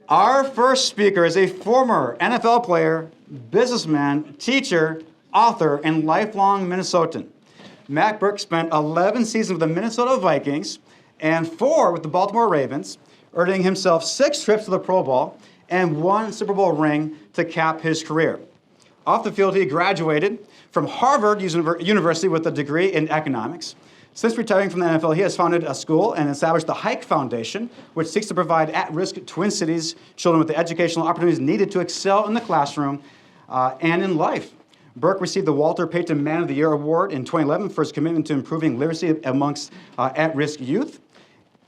Our first speaker is a former NFL player, businessman, teacher, author, and lifelong Minnesotan. Matt Burke spent 11 seasons with the Minnesota Vikings and 4 with the Baltimore Ravens, earning himself 6 trips to the Pro Bowl and 1 Super Bowl ring to cap his career. Off the field, he graduated from Harvard University with a degree in economics. Since retiring from the NFL, he has founded a school and established the Hike Foundation, which seeks to provide at-risk Twin Cities children with the educational opportunities needed to excel in the classroom and in life. Burke received the Walter Payton Man of the Year Award in 2011 for his commitment to improving literacy amongst at-risk youth.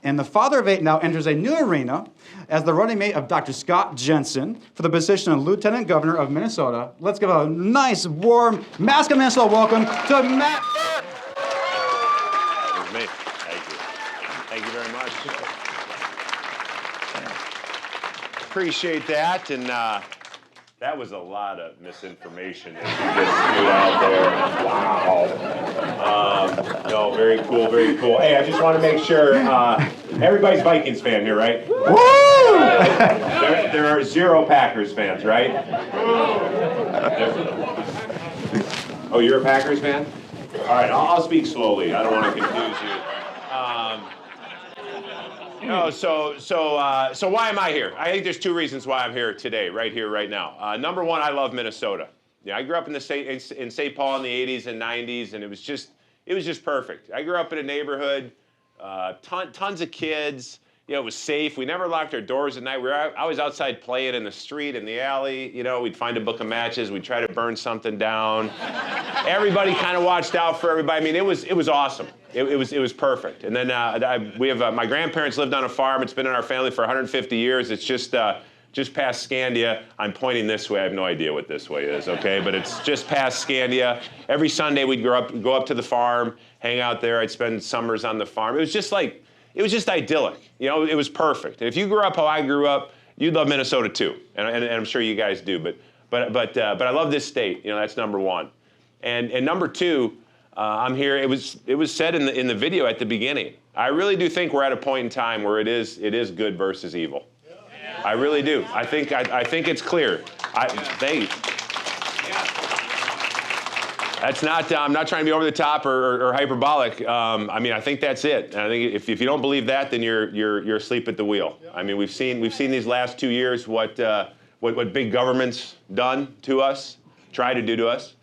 And the father of 8 now enters a new arena as the running mate of Dr. Scott Jensen for the position of Lieutenant Governor of Minnesota. Let's give a nice, warm Mask of Minnesota welcome to Matt Burke. It's me. Thank you. Thank you very much. Appreciate that. And that was a lot of misinformation that you just threw out there. Wow. No, very cool, very cool. Hey, I just want to make sure everybody's Vikings fan here, right? Woo! There are 0 Packers fans, right? Oh, you're a Packers fan? All right, I'll speak slowly. I don't want to confuse you. So why am I here? I think there's 2 reasons why I'm here today, right here, right now. Number 1, I love Minnesota. Yeah, I grew up in St. Paul in the 80s and 90s, and it was just perfect. I grew up in a neighborhood, tons of kids. You know, it was safe. We never locked our doors at night. We were always outside playing in the street, in the alley. You know, we'd find a book of matches. We'd try to burn something down. Everybody kind of watched out for everybody. I mean, it was awesome. It was perfect. And then we have my grandparents lived on a farm. It's been in our family for 150 years. It's just past Scandia. I'm pointing this way. I have no idea what this way is, okay? But it's just past Scandia. Every Sunday we'd go up to the farm, hang out there. I'd spend summers on the farm. It was just idyllic. You know, it was perfect. And if you grew up how I grew up, you'd love Minnesota too. And I'm sure you guys do. But I love this state. You know, that's number 1. And number 2, I'm here. It was said in the video at the beginning. I really do think we're at a point in time where it is good versus evil. Yeah. I really do. I think it's clear. Thank you. That's not. I'm not trying to be over the top or hyperbolic. I mean, I think that's it. And I think if you don't believe that, then you're asleep at the wheel. Yeah. I mean, we've seen these last 2 years what big government's done to us, try to do to us.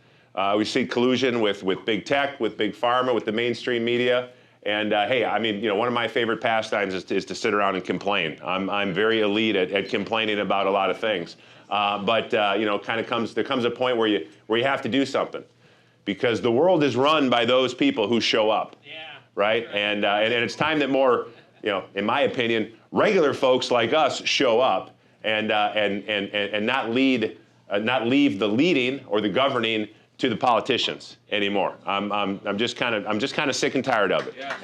We see collusion with big tech, with big pharma, with the mainstream media. And hey, I mean, you know, one of my favorite pastimes is to sit around and complain. I'm very elite at complaining about a lot of things. But you know, there comes a point where you have to do something, because the world is run by those people who show up. Yeah. Right? And it's time that more, you know, in my opinion, regular folks like us show up and not leave the leading or the governing to the politicians anymore. I'm just kind of sick and tired of it. Yeah.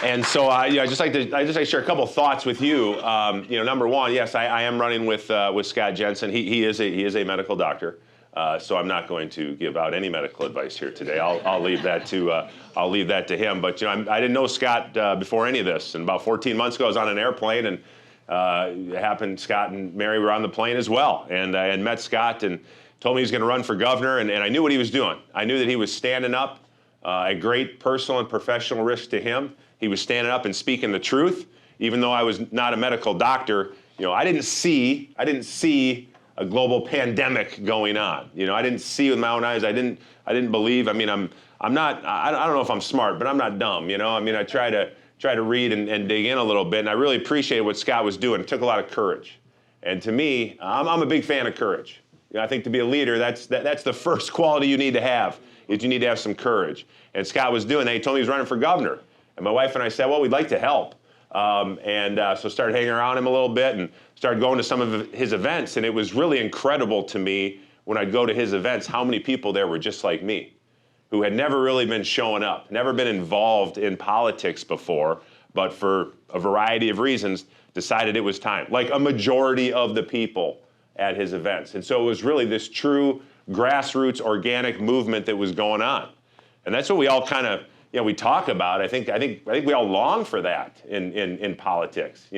And so I just like to share a couple thoughts with you. You know, number 1, yes, I am running with Scott Jensen. He is a medical doctor. So I'm not going to give out any medical advice here today. I'll leave that to him. But you know, I didn't know Scott before any of this. And about 14 months ago, I was on an airplane, and it happened. Scott and Mary were on the plane as well, and I had met Scott and told me he was going to run for governor, and I knew what he was doing. I knew that he was standing up at great personal and professional risk to him. He was standing up and speaking the truth, even though I was not a medical doctor. You know, I didn't see a global pandemic going on. You know, I didn't see with my own eyes. I didn't believe. I mean, I don't know if I'm smart, but I'm not dumb. You know, I mean, I try to read and dig in a little bit, and I really appreciated what Scott was doing. It took a lot of courage. And to me, I'm a big fan of courage. You know, I think to be a leader, that's the first quality you need to have, is you need to have some courage. And Scott was doing that. He told me he was running for governor. And my wife and I said, well, we'd like to help. So started hanging around him a little bit and started going to some of his events. And it was really incredible to me when I'd go to his events how many people there were just like me, who had never really been showing up, never been involved in politics before, but for a variety of reasons decided it was time, like a majority of the people at his events. And so it was really this true grassroots organic movement that was going on. And that's what we all kind of, we talk about. I think we all long for that in politics.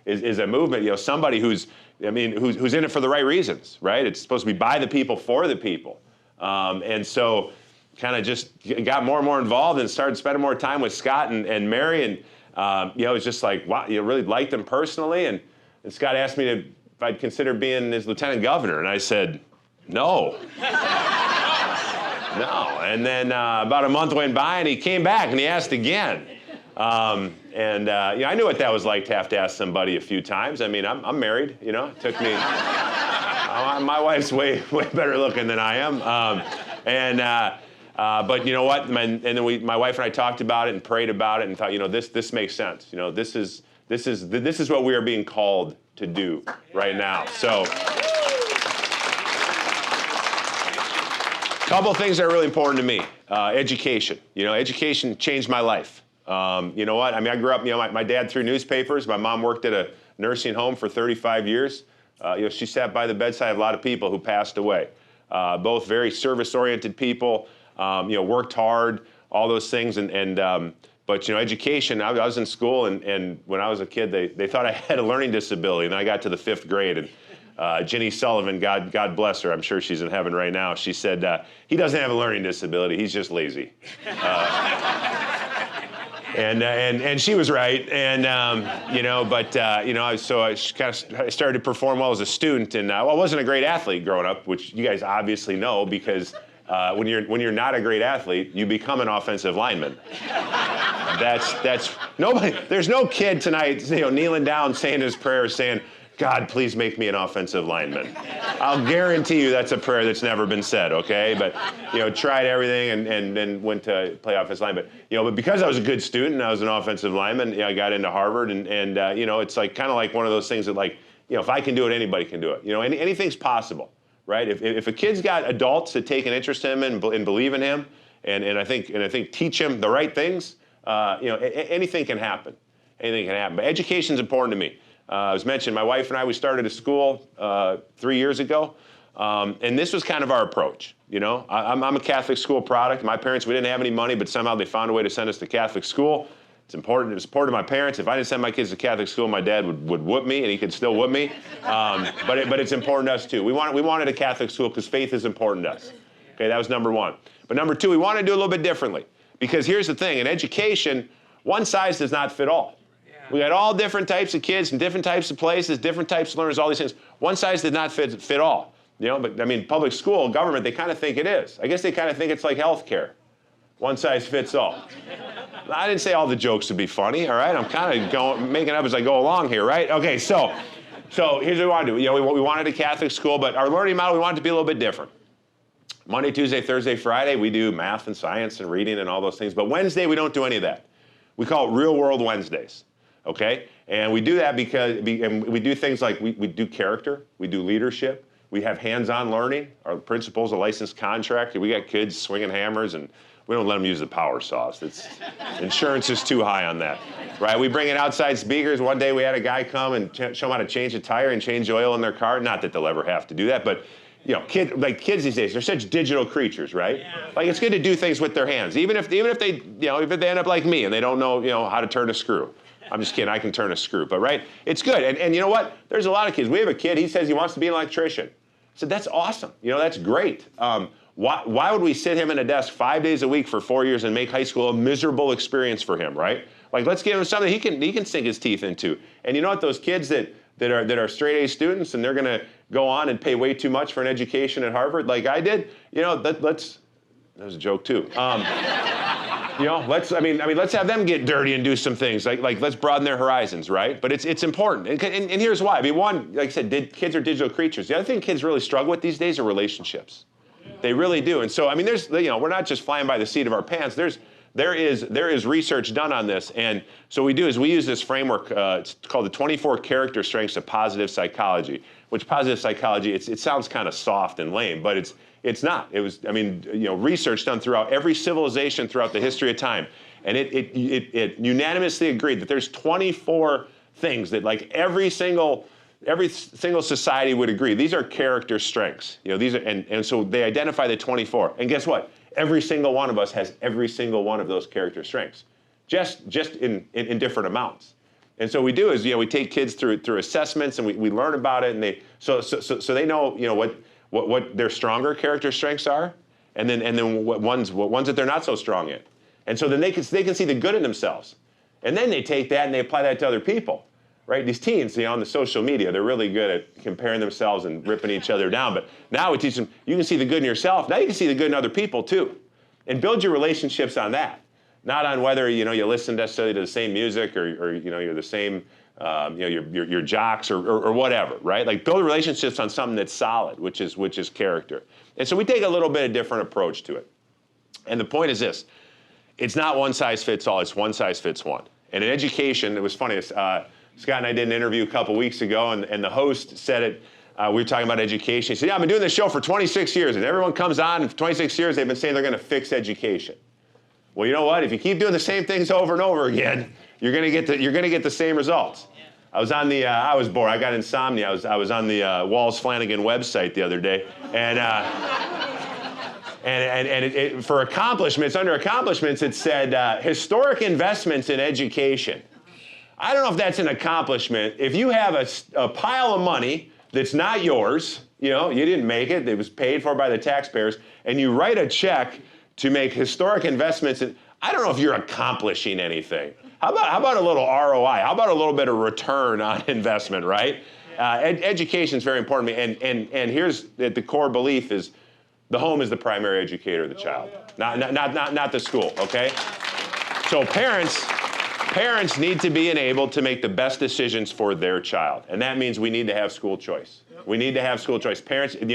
Is a movement. Somebody who's in it for the right reasons, right? It's supposed to be by the people for the people, and so kind of just got more and more involved and started spending more time with Scott and Mary, and it was just like, wow, really liked them personally, and Scott asked me if I'd consider being his lieutenant governor, and I said no. No, and then about a month went by, and he came back, and he asked again. I knew what that was like to have to ask somebody a few times. I mean, I'm married, It took me. My wife's way better looking than I am. But you know what? And then my wife and I talked about it and prayed about it and thought, this makes sense. This is what we are being called to do right now. So. Couple things that are really important to me. Education. Education changed my life. You know what? I mean, I grew up, my dad threw newspapers. My mom worked at a nursing home for 35 years. She sat by the bedside of a lot of people who passed away. Both very service-oriented people, worked hard, all those things. But education, I was in school, and when I was a kid, they thought I had a learning disability. And then I got to the 5th grade, and Ginny Sullivan, God bless her, I'm sure she's in heaven right now. She said, he doesn't have a learning disability, he's just lazy. And she was right. And, I started to perform well as a student. And I wasn't a great athlete growing up, which you guys obviously know, because when you're not a great athlete, you become an offensive lineman. That's nobody. There's no kid tonight, kneeling down, saying his prayers, saying, God, please make me an offensive lineman. I'll guarantee you that's a prayer that's never been said, okay? But, tried everything and then went to play offensive lineman. But because I was a good student and I was an offensive lineman, I got into Harvard and it's like kind of like one of those things that if I can do it, anybody can do it. Anything's possible, right? If a kid's got adults that take an interest in him and believe in him and I think teach him the right things, anything can happen. Anything can happen. But education's important to me. As mentioned, my wife and I, we started a school 3 years ago, and this was kind of our approach. I'm a Catholic school product. My parents, we didn't have any money, but somehow they found a way to send us to Catholic school. It's important. It was important to my parents. If I didn't send my kids to Catholic school, my dad would whoop me, and he could still whoop me. But it's important to us too. We wanted a Catholic school because faith is important to us. Okay, that was number one. But number two, we wanted to do a little bit differently, because here's the thing: in education, one size does not fit all. We got all different types of kids in different types of places, different types of learners, all these things. One size did not fit all. But I mean, public school, government, they kind of think it is. I guess they kind of think it's like healthcare. One size fits all. I didn't say all the jokes would be funny, all right? I'm kind of making up as I go along here, right? Okay, so here's what we want to do. We wanted a Catholic school, but our learning model, we wanted it to be a little bit different. Monday, Tuesday, Thursday, Friday, we do math and science and reading and all those things. But Wednesday, we don't do any of that. We call it Real World Wednesdays. Okay, and we do that because we do things like we do character, we do leadership, we have hands-on learning. Our principal's a licensed contractor. We got kids swinging hammers, and we don't let them use the power saws. Insurance is too high on that, right? We bring in outside speakers. One day we had a guy come and show them how to change a tire and change oil in their car. Not that they'll ever have to do that, but kids these days, they're such digital creatures, right? Like, it's good to do things with their hands, even if they end up like me and they don't know how to turn a screw. I'm just kidding, I can turn a screw, but right? It's good, and you know what? There's a lot of kids. We have a kid, he says he wants to be an electrician. I said, that's awesome, that's great. Why would we sit him in a desk 5 days a week for 4 years and make high school a miserable experience for him, right? Like, let's give him something he can sink his teeth into. And you know what, those kids that are straight A students and they're gonna go on and pay way too much for an education at Harvard like I did, that was a joke too. Let's have them get dirty and do some things. Like let's broaden their horizons, right? But it's important. And here's why. I mean, one, like I said, kids are digital creatures. The other thing kids really struggle with these days are relationships. They really do. And so, I mean, we're not just flying by the seat of our pants. There is research done on this. And so we use this framework. It's called the 24 character strengths of positive psychology, which positive psychology, it sounds kind of soft and lame, but it's not. It was, research done throughout every civilization throughout the history of time. And it unanimously agreed that there's 24 things that, like, every single society would agree. These are character strengths. And so they identify the 24. And guess what? Every single one of us has every single one of those character strengths, just in different amounts. And so what we do is, we take kids through assessments, and we learn about it, and so they know, what their stronger character strengths are, and then what ones that they're not so strong in. And so then they can see the good in themselves. And then they take that and they apply that to other people, right? These teens, on the social media, they're really good at comparing themselves and ripping each other down. But now we teach them, you can see the good in yourself. Now you can see the good in other people too. And build your relationships on that. Not on whether, you listen necessarily to the same music or you're the same, you're jocks or whatever, right? Like build relationships on something that's solid, which is character. And so we take a little bit of different approach to it. And the point is this. It's not one size fits all, it's one size fits one. And in education, it was funny, Scott and I did an interview a couple weeks ago, and the host said it, we were talking about education. He said, I've been doing this show for 26 years, and everyone comes on, and for 26 years, they've been saying they're gonna fix education. Well, you know what? If you keep doing the same things over and over again, you're gonna get the same results. I was on I was bored, I got insomnia. I was on the Walls Flanagan website the other day, and for accomplishments, under accomplishments, it said historic investments in education. I don't know if that's an accomplishment. If you have a pile of money that's not yours, you didn't make it, it was paid for by the taxpayers, and you write a check to make historic investments in, I don't know if you're accomplishing anything. How about a little ROI? How about a little bit of return on investment, right? Education is very important to me, and here's the core belief is, the home is the primary educator of the child, not the school, okay? So parents need to be enabled to make the best decisions for their child, and that means we need to have school choice. We need to have school choice. Parents, at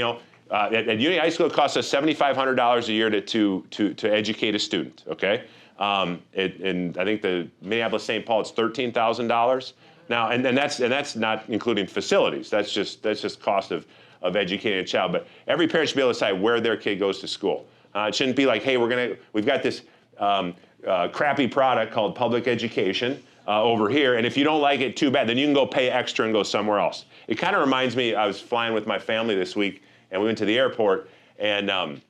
Union High School, it costs us $7,500 a year to educate a student, okay? And I think the Minneapolis-St. Paul, it's $13,000 now, and that's not including facilities. That's just cost of educating a child. But every parent should be able to decide where their kid goes to school. It shouldn't be like, hey, we've got this crappy product called public education over here, and if you don't like it, too bad. Then you can go pay extra and go somewhere else. It kind of reminds me, I was flying with my family this week, and we went to the airport, and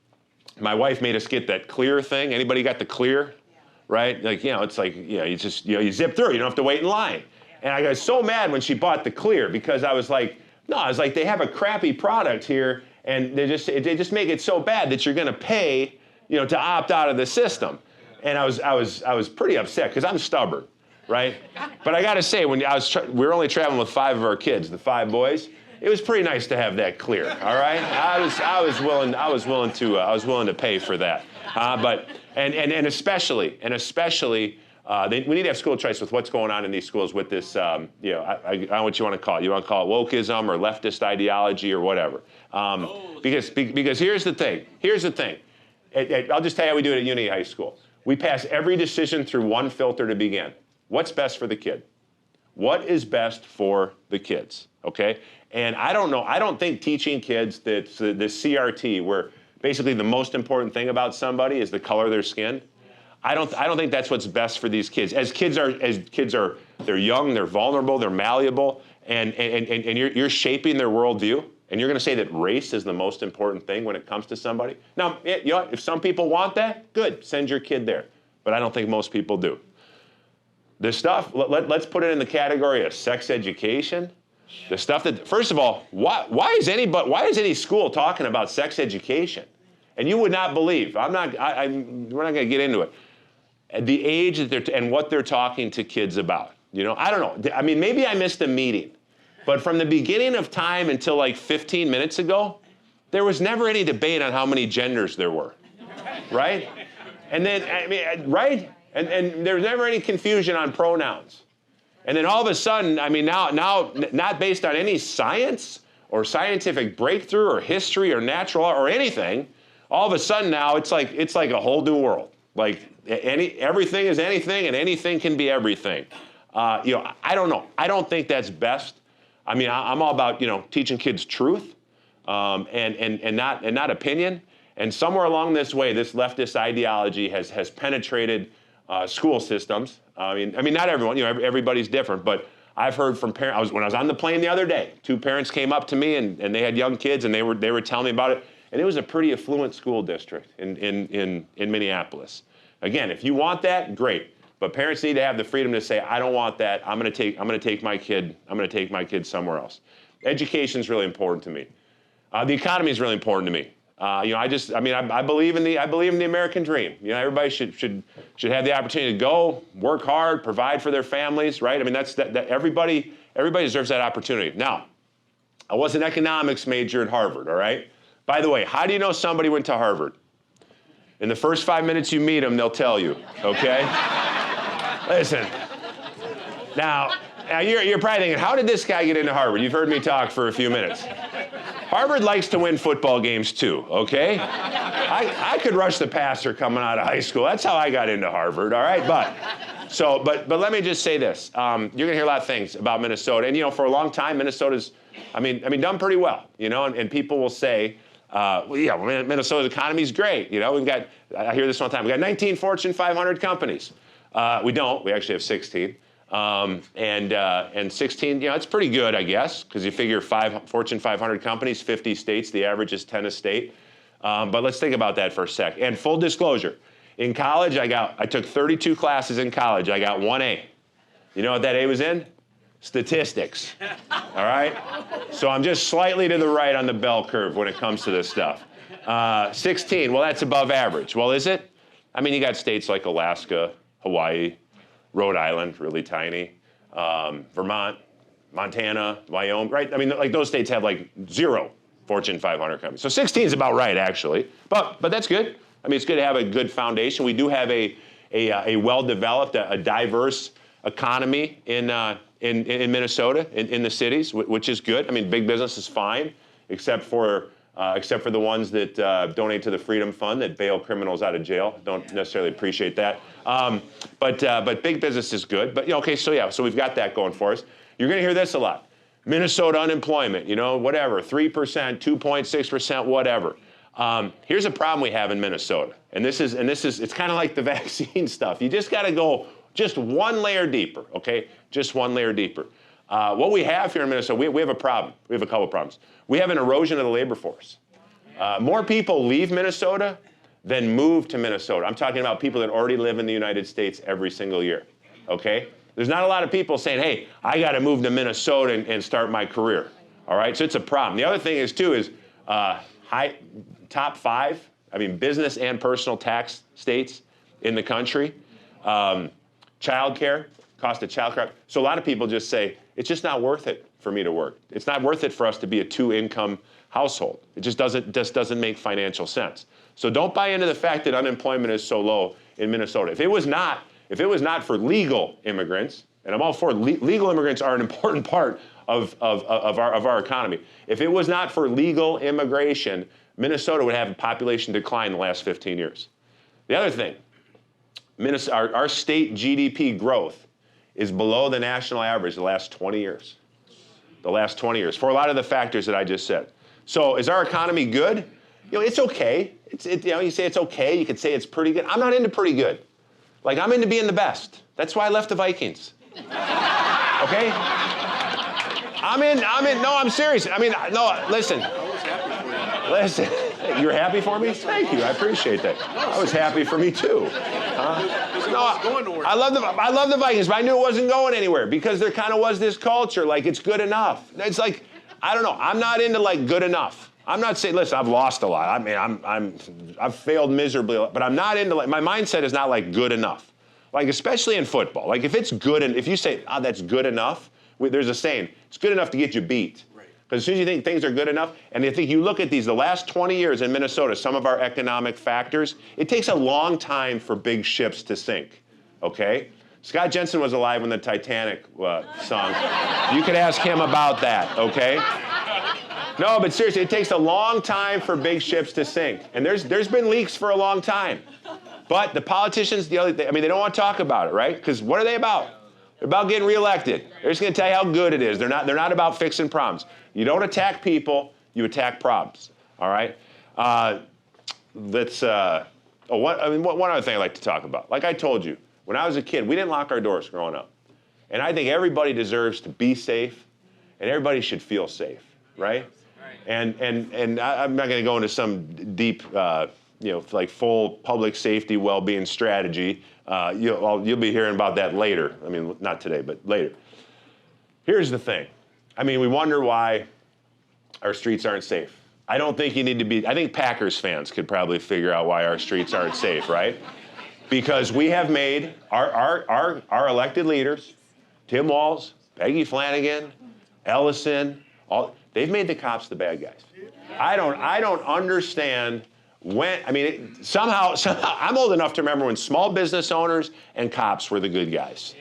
my wife made us get that Clear thing. Anybody got the Clear? Yeah. Right? Like, it's like, you just, you zip through. You don't have to wait in line. And I got so mad when she bought the Clear because I was like, they have a crappy product here, and they just make it so bad that you're going to pay, to opt out of the system. And I was pretty upset because I'm stubborn, right? But I got to say, when we were only traveling with 5 of our kids, the 5 boys. It was pretty nice to have that Clear. All right, I was willing to pay for that. But especially. We need to have school choice with what's going on in these schools with this, I don't know what you want to call it. You want to call it wokeism or leftist ideology or whatever. Because here's the thing. I'll just tell you how we do it at Union High School. We pass every decision through one filter to begin. What's best for the kid? What is best for the kids, okay? And I don't think teaching kids that the CRT, where basically the most important thing about somebody is the color of their skin, I don't think that's what's best for these kids. As kids are, they're young, they're vulnerable, they're malleable, and you're shaping their worldview, and you're going to say that race is the most important thing when it comes to somebody. Now, if some people want that, good, send your kid there. But I don't think most people do. The stuff, let's put it in the category of sex education. The stuff that, first of all, why is any school talking about sex education? And you would not believe. We're not going to get into it. At the age that and what they're talking to kids about. I don't know. I mean, maybe I missed a meeting, but from the beginning of time until like 15 minutes ago, there was never any debate on how many genders there were, right? And then, right? And there was never any confusion on pronouns. And then all of a sudden, now, not based on any science or scientific breakthrough or history or natural law or anything, all of a sudden now it's like a whole new world. Like everything is anything and anything can be everything. I don't know. I don't think that's best. I'm all about teaching kids truth and not opinion. And somewhere along this way, this leftist ideology has penetrated school systems. Not everyone. Everybody's different. But I've heard from parents. When I was on the plane the other day, 2 parents came up to me and they had young kids and they were telling me about it. and it was a pretty affluent school district in Minneapolis. Again, if you want that, great. But parents need to have the freedom to say, I don't want that. I'm going to take my kid somewhere else. Education is really important to me. The economy is really important to me. I believe in the American dream. Everybody should have the opportunity to go, work hard, provide for their families, right? I mean, that everybody deserves that opportunity. Now, I was an economics major at Harvard, all right? By the way, how do you know somebody went to Harvard? In the first 5 minutes you meet them, they'll tell you, okay? Listen, now you're probably thinking, how did this guy get into Harvard? You've heard me talk for a few minutes. Harvard likes to win football games too, okay? I could rush the passer coming out of high school. That's how I got into Harvard, all right? But let me just say this. You're gonna hear a lot of things about Minnesota. And for a long time, Minnesota's, done pretty well, and people will say, Minnesota's economy's great. I hear this all the time. We got 19 Fortune 500 companies. We don't. We actually have 16. And 16, it's pretty good, I guess, because you figure Fortune 500 companies, 50 states, the average is 10 a state. But let's think about that for a sec. And full disclosure, in college, I took 32 classes in college. I got 1A. You know what that A was in? Statistics. All right? So I'm just slightly to the right on the bell curve when it comes to this stuff. 16, well, that's above average. Well, is it? You got states like Alaska, Hawaii, Rhode Island, really tiny, Vermont, Montana, Wyoming, right? Those states have 0 Fortune 500 companies. So 16 is about right, actually. But that's good. It's good to have a good foundation. We do have a well-developed, a diverse economy in Minnesota, in the cities, which is good. Big business is fine, except for the ones that donate to the Freedom Fund that bail criminals out of jail. Don't necessarily appreciate that. But big business is good. But so we've got that going for us. You're going to hear this a lot. Minnesota unemployment, whatever, 3%, 2.6%, whatever. Here's a problem we have in Minnesota, and this is it's kind of like the vaccine stuff. You just got to go just one layer deeper, okay? Just one layer deeper. What we have here in Minnesota, we have a problem. We have a couple problems. We have an erosion of the labor force. More people leave Minnesota than move to Minnesota. I'm talking about people that already live in the United States every single year, okay? There's not a lot of people saying, hey, I got to move to Minnesota and start my career, all right? So it's a problem. The other thing is, too, is top 5, business and personal tax states in the country. Childcare, cost of childcare. So a lot of people just say, it's just not worth it for me to work. It's not worth it for us to be a 2-income household. It just doesn't make financial sense. So don't buy into the fact that unemployment is so low in Minnesota. If it was not for legal immigrants, and I'm all for legal immigrants are an important part of our economy. If it was not for legal immigration, Minnesota would have a population decline in the last 15 years. The other thing, our state GDP growth is below the national average the last 20 years. The last 20 years, for a lot of the factors that I just said. So is our economy good? It's okay. You say it's okay, you could say it's pretty good. I'm not into pretty good. I'm into being the best. That's why I left the Vikings. Okay? No, I'm serious. No, listen. Listen, you're happy for me? Thank you, I appreciate that. I was happy for me too. I love the Vikings, but I knew it wasn't going anywhere because there kind of was this culture, it's good enough. It's I don't know, I'm not into good enough. I'm not saying, listen, I've lost a lot. I've failed miserably, but I'm not into my mindset is not good enough. Especially in football. If it's good, and if you say, that's good enough, there's a saying, it's good enough to get you beat. Because as soon as you think things are good enough, and I think you look at the last 20 years in Minnesota, some of our economic factors, it takes a long time for big ships to sink, okay? Scott Jensen was alive when the Titanic sunk. You could ask him about that, okay? No, but seriously, it takes a long time for big ships to sink. And there's been leaks for a long time. But the politicians, they don't want to talk about it, right? Because what are they about? They're about getting reelected. They're just going to tell you how good it is. They're not about fixing problems. You don't attack people, you attack problems. All right? One other thing I'd like to talk about. Like I told you, when I was a kid, we didn't lock our doors growing up. And I think everybody deserves to be safe, and everybody should feel safe, right? And I'm not going to go into some deep, like full public safety well-being strategy. You'll be hearing about that later. I mean, not today, but later. Here's the thing. I mean, we wonder why our streets aren't safe. I don't think you need to be, I think Packers fans could probably figure out why our streets aren't safe, right? Because we have made our elected leaders, Tim Walz, Peggy Flanagan, Ellison, they've made the cops the bad guys. I don't understand when, I mean, somehow, I'm old enough to remember when small business owners and cops were the good guys.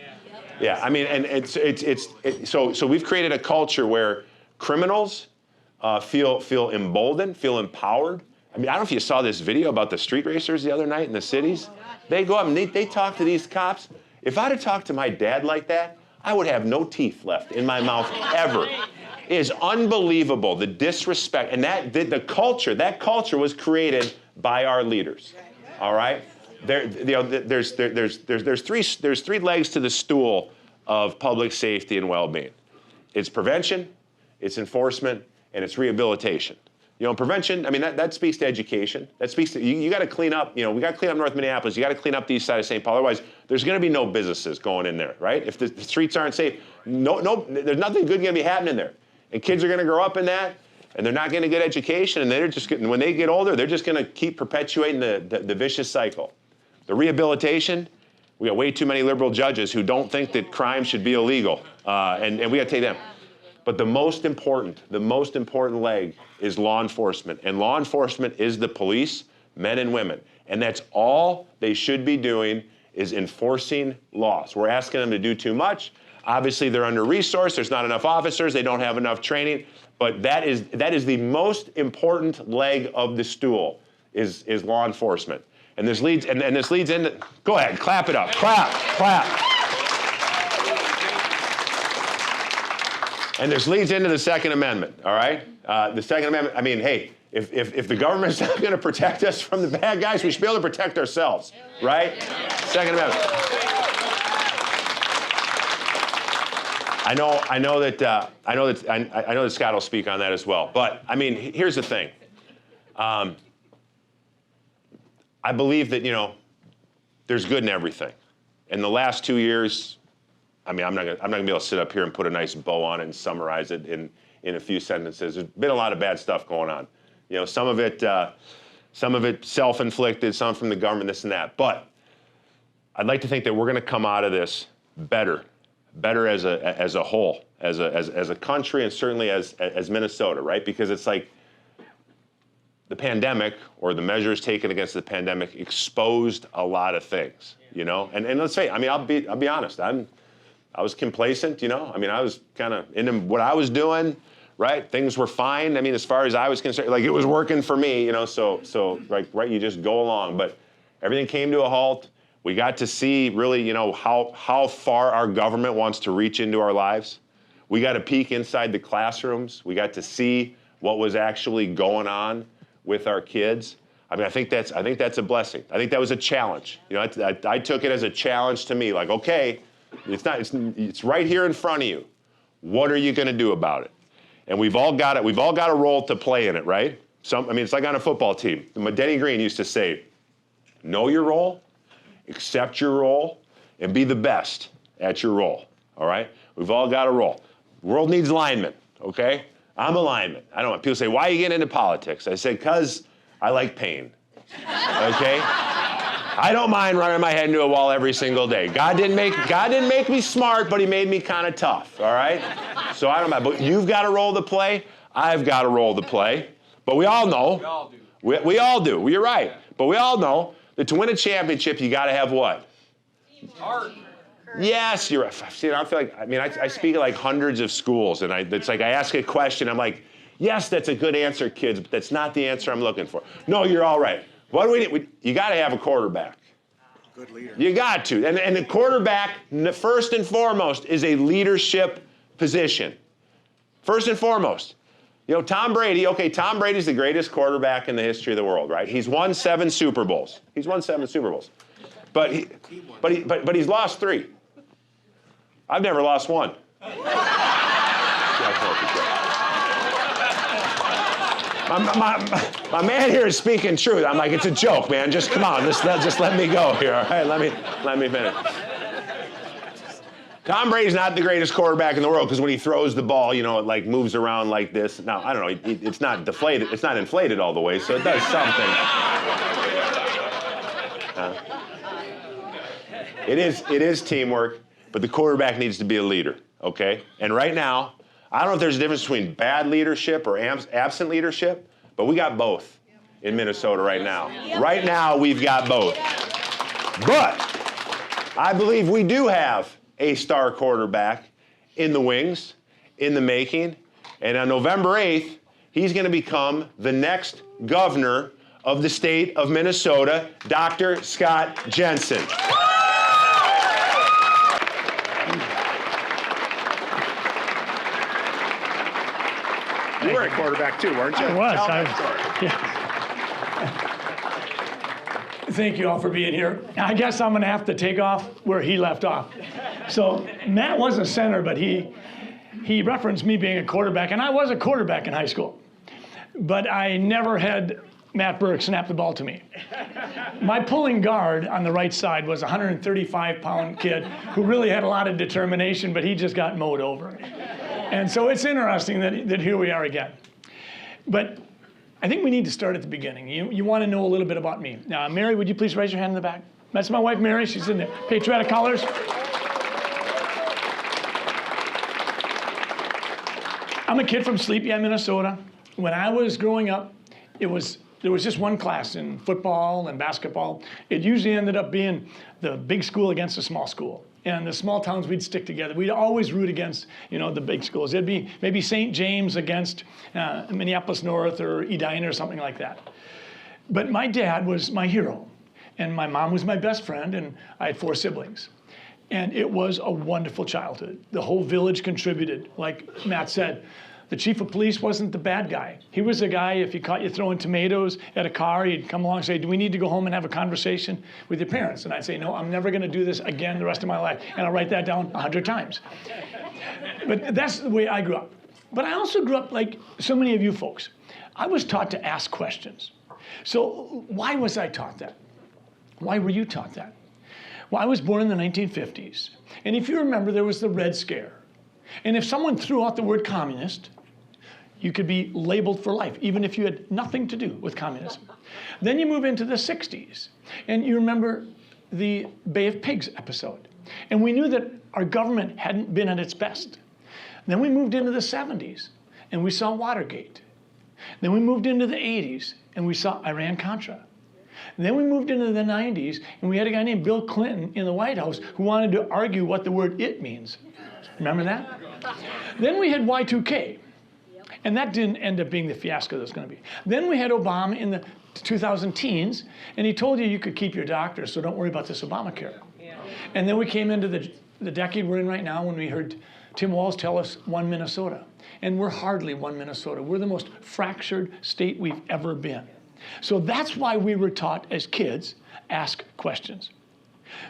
Yeah, I mean, and so we've created a culture where criminals feel emboldened, feel empowered. I mean, I don't know if you saw this video about the street racers the other night in the cities. They go up and they talk to these cops. If I'd have talked to my dad like that, I would have no teeth left in my mouth ever. It is unbelievable, the disrespect. And that culture was created by our leaders, all right? There's three legs to the stool of public safety and well-being. It's prevention, it's enforcement, and it's rehabilitation. Prevention, I mean, that speaks to education. That speaks to, you got to clean up, we got to clean up North Minneapolis. You got to clean up the east side of St. Paul. Otherwise, there's going to be no businesses going in there, right? If the streets aren't safe, there's nothing good going to be happening there. And kids are going to grow up in that, and they're not going to get education, and they're just when they get older, they're just going to keep perpetuating the vicious cycle. The rehabilitation, we got way too many liberal judges who don't think that crime should be illegal, and we got to take them. But the most important leg is law enforcement. And law enforcement is the police, men and women. And that's all they should be doing is enforcing laws. We're asking them to do too much. Obviously, they're under-resourced. There's not enough officers. They don't have enough training. But that is the most important leg of the stool is law enforcement. And this leads into, go ahead, clap it up. Clap. And this leads into the Second Amendment, all right? The Second Amendment, I mean, hey, if the government's not going to protect us from the bad guys, we should be able to protect ourselves, right? Second Amendment. I know that Scott will speak on that as well. But I mean, here's the thing. I believe that there's good in everything. In the last 2 years, I mean, I'm not gonna be able to sit up here and put a nice bow on it and summarize it in a few sentences. There's been a lot of bad stuff going on. Some of it self-inflicted, some from the government, this and that. But I'd like to think that we're going to come out of this better as a whole, as a country, and certainly as Minnesota, right? Because it's like the pandemic, or the measures taken against the pandemic, exposed a lot of things, And let's say, I mean, I'll be honest. I was complacent, I mean, I was kind of into what I was doing, right? Things were fine. I mean, as far as I was concerned, like it was working for me, so like, right, you just go along. But everything came to a halt. We got to see really, how far our government wants to reach into our lives. We got a peek inside the classrooms. We got to see what was actually going on with our kids. I mean, I think that's a blessing. I think that was a challenge. I took it as a challenge to me, like, okay, it's right here in front of you. What are you going to do about it? And we've all got a role to play in it, right? It's like on a football team. Denny Green used to say, know your role, accept your role, and be the best at your role, all right? We've all got a role. The world needs linemen, okay? I'm a lineman. I don't know. People say, why are you getting into politics? I say, because I like pain, okay? I don't mind running my head into a wall every single day. God didn't make me smart, but he made me kind of tough, all right? So I don't mind. But you've got a role to play. I've got a role to play. But we all know. We all do. We all do. Well, you're right. But we all know that to win a championship, you got to have what? Heart. Yes, you're right. See, I feel like, I speak at like hundreds of schools, and it's like I ask a question, I'm like, yes, that's a good answer, kids, but that's not the answer I'm looking for. No, you're all right. What do we need? You got to have a quarterback. Good leader. You got to. And the quarterback, first and foremost, is a leadership position. First and foremost. Tom Brady's the greatest quarterback in the history of the world, right? He's won 7 Super Bowls. But he's lost 3. I've never lost 1. My man here is speaking truth. I'm like, it's a joke, man. Just come on, just let me go here. All right, let me finish. Tom Brady's not the greatest quarterback in the world because when he throws the ball, it like moves around like this. Now, I don't know, it's not deflated, it's not inflated all the way, so it does something. It is teamwork, but the quarterback needs to be a leader, okay? And right now, I don't know if there's a difference between bad leadership or absent leadership, but we got both in Minnesota right now. Right now, we've got both. But I believe we do have a star quarterback in the wings, in the making, and on November 8th, he's going to become the next governor of the state of Minnesota, Dr. Scott Jensen. You were a quarterback too, weren't you? I was. Tell that story. Thank you all for being here. I guess I'm going to have to take off where he left off. So Matt was a center, but he referenced me being a quarterback, and I was a quarterback in high school. But I never had Matt Burke snap the ball to me. My pulling guard on the right side was a 135-pound kid who really had a lot of determination, but he just got mowed over. And so it's interesting that here we are again. But I think we need to start at the beginning. You want to know a little bit about me. Now, Mary, would you please raise your hand in the back? That's my wife, Mary. She's in the patriotic colors. I'm a kid from Sleepy, Minnesota. When I was growing up, there was just one class in football and basketball. It usually ended up being the big school against a small school. And the small towns, we'd stick together. We'd always root against, the big schools. It'd be maybe St. James against Minneapolis North or Edina or something like that. But my dad was my hero, and my mom was my best friend, and I had 4 siblings. And it was a wonderful childhood. The whole village contributed. Like Matt said, the chief of police wasn't the bad guy. He was the guy, if he caught you throwing tomatoes at a car, he'd come along and say, do we need to go home and have a conversation with your parents? And I'd say, no, I'm never going to do this again the rest of my life. And I'll write that down 100 times. But that's the way I grew up. But I also grew up like so many of you folks. I was taught to ask questions. So why was I taught that? Why were you taught that? Well, I was born in the 1950s. And if you remember, there was the Red Scare. And if someone threw out the word communist, you could be labeled for life, even if you had nothing to do with communism. Then you move into the 60s, and you remember the Bay of Pigs episode. And we knew that our government hadn't been at its best. Then we moved into the 70s, and we saw Watergate. Then we moved into the 80s, and we saw Iran-Contra. And then we moved into the 90s, and we had a guy named Bill Clinton in the White House who wanted to argue what the word "it" means. Remember that? Then we had Y2K. And that didn't end up being the fiasco that was going to be. Then we had Obama in the 2010s, and he told you could keep your doctor, so don't worry about this Obamacare. Yeah. And then we came into the decade we're in right now when we heard Tim Walz tell us one Minnesota. And we're hardly one Minnesota. We're the most fractured state we've ever been. So that's why we were taught as kids, ask questions.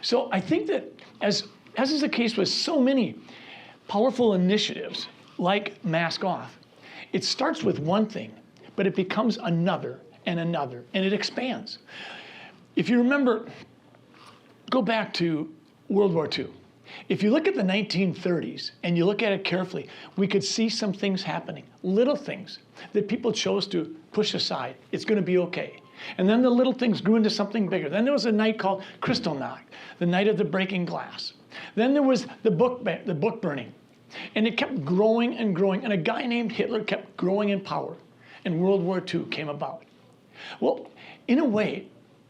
So I think that as is the case with so many powerful initiatives like Mask Off, it starts with one thing, but it becomes another and another, and it expands. If you remember, go back to World War II. If you look at the 1930s and you look at it carefully, we could see some things happening, little things that people chose to push aside. It's going to be okay. And then the little things grew into something bigger. Then there was a night called Kristallnacht, the night of the breaking glass. Then there was the book burning. And it kept growing and growing, and a guy named Hitler kept growing in power, and World War II came about. Well, in a way,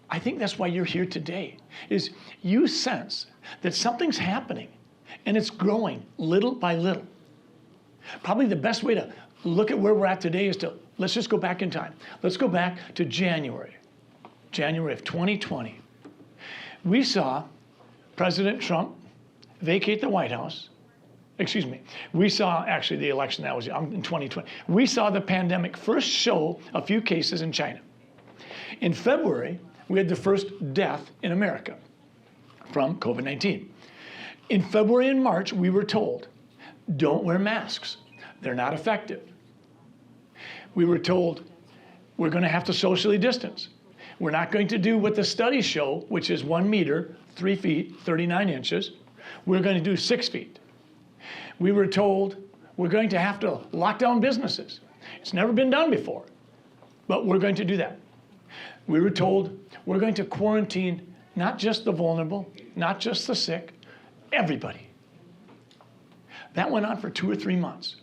I think that's why you're here today, is you sense that something's happening, and it's growing little by little. Probably the best way to look at where we're at today is let's just go back in time. Let's go back to January of 2020. We saw President Trump vacate the White House. We saw actually the election that was in 2020. We saw the pandemic first show a few cases in China. In February, we had the first death in America from COVID-19. In February and March, we were told, don't wear masks. They're not effective. We were told, we're going to have to socially distance. We're not going to do what the studies show, which is 1 meter, 3 feet, 39 inches. We're going to do 6 feet. We were told we're going to have to lock down businesses. It's never been done before, but we're going to do that. We were told we're going to quarantine not just the vulnerable, not just the sick, everybody. That went on for 2 or 3 months.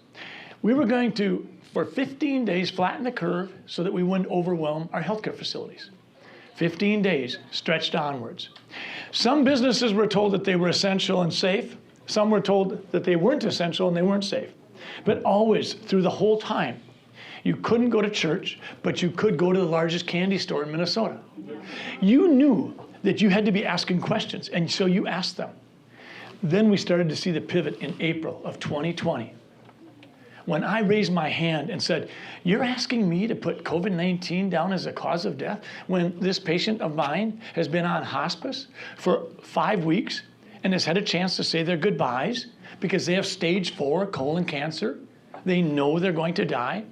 We were going to, for 15 days, flatten the curve so that we wouldn't overwhelm our healthcare facilities. 15 days stretched onwards. Some businesses were told that they were essential and safe. Some were told that they weren't essential and they weren't safe. But always, through the whole time, you couldn't go to church, but you could go to the largest candy store in Minnesota. You knew that you had to be asking questions, and so you asked them. Then we started to see the pivot in April of 2020. When I raised my hand and said, you're asking me to put COVID-19 down as a cause of death when this patient of mine has been on hospice for 5 weeks and has had a chance to say their goodbyes because they have stage 4 colon cancer. They know they're going to die.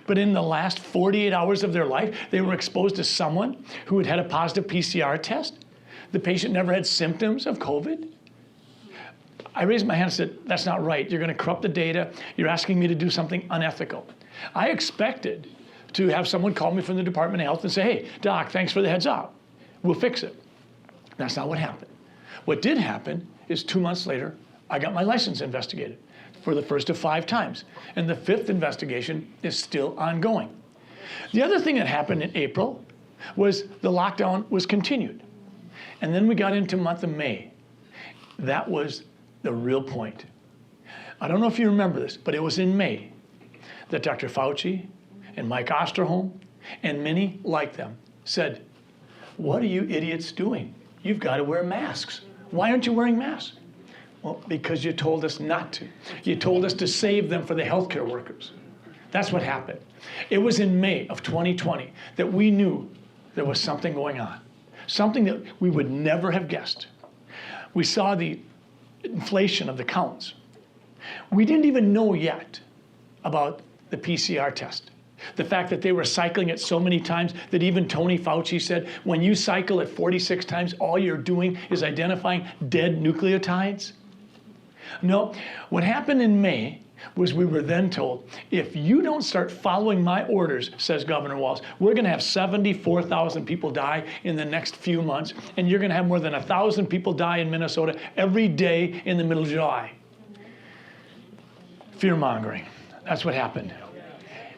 But in the last 48 hours of their life, they were exposed to someone who had had a positive PCR test. The patient never had symptoms of COVID. I raised my hand and said, that's not right. You're going to corrupt the data. You're asking me to do something unethical. I expected to have someone call me from the Department of Health and say, hey, doc, thanks for the heads up. We'll fix it. That's not what happened. What did happen is 2 months later, I got my license investigated for the first of 5 times. And the 5th investigation is still ongoing. The other thing that happened in April was the lockdown was continued. And then we got into month of May. That was the real point. I don't know if you remember this, but it was in May that Dr. Fauci and Mike Osterholm and many like them said, what are you idiots doing? You've got to wear masks. Why aren't you wearing masks? Well, because you told us not to. You told us to save them for the healthcare workers. That's what happened. It was in May of 2020 that we knew there was something going on, something that we would never have guessed. We saw the inflation of the counts. We didn't even know yet about the PCR test. The fact that they were cycling it so many times that even Tony Fauci said, when you cycle it 46 times, all you're doing is identifying dead nucleotides. No, what happened in May was we were then told, if you don't start following my orders, says Governor Walz, we're going to have 74,000 people die in the next few months, and you're going to have more than 1,000 people die in Minnesota every day in the middle of July. Fear-mongering. That's what happened.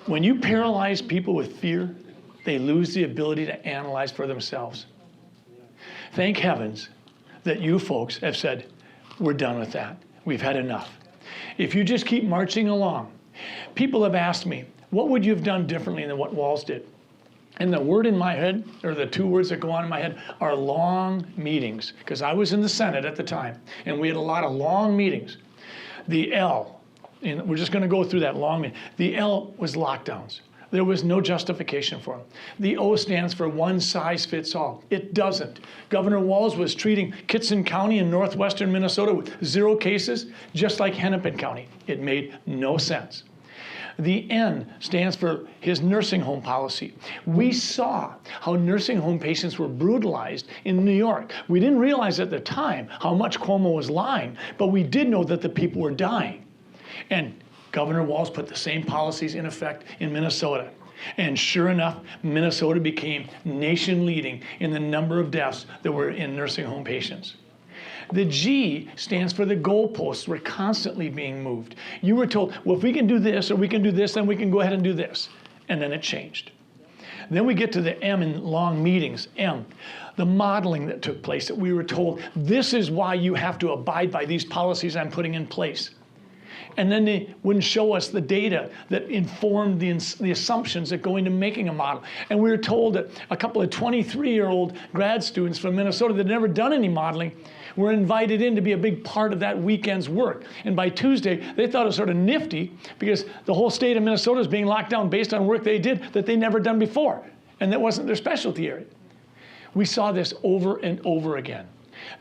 When you paralyze people with fear, they lose the ability to analyze for themselves. Thank heavens that you folks have said, we're done with that. We've had enough. If you just keep marching along, people have asked me, what would you have done differently than what Walz did? And the word in my head, or the 2 words that go on in my head, are long meetings, because I was in the Senate at the time, and we had a lot of long meetings. The L, and we're just going to go through that long meeting. The L was lockdowns. There was no justification for them. The O stands for one size fits all. It doesn't. Governor Walz was treating Kitson County in northwestern Minnesota with 0 cases, just like Hennepin County. It made no sense. The N stands for his nursing home policy. We saw how nursing home patients were brutalized in New York. We didn't realize at the time how much Cuomo was lying, but we did know that the people were dying. And Governor Walz put the same policies in effect in Minnesota. And sure enough, Minnesota became nation leading in the number of deaths that were in nursing home patients. The G stands for the goalposts were constantly being moved. You were told, well, if we can do this or we can do this, then we can go ahead and do this. And then it changed. Then we get to the M in long meetings. M, the modeling that took place that we were told, this is why you have to abide by these policies I'm putting in place. And then they wouldn't show us the data that informed the assumptions that go into making a model. And we were told that a couple of 23-year-old grad students from Minnesota that had never done any modeling were invited in to be a big part of that weekend's work. And by Tuesday, they thought it was sort of nifty because the whole state of Minnesota is being locked down based on work they did that they never done before. And that wasn't their specialty area. We saw this over and over again.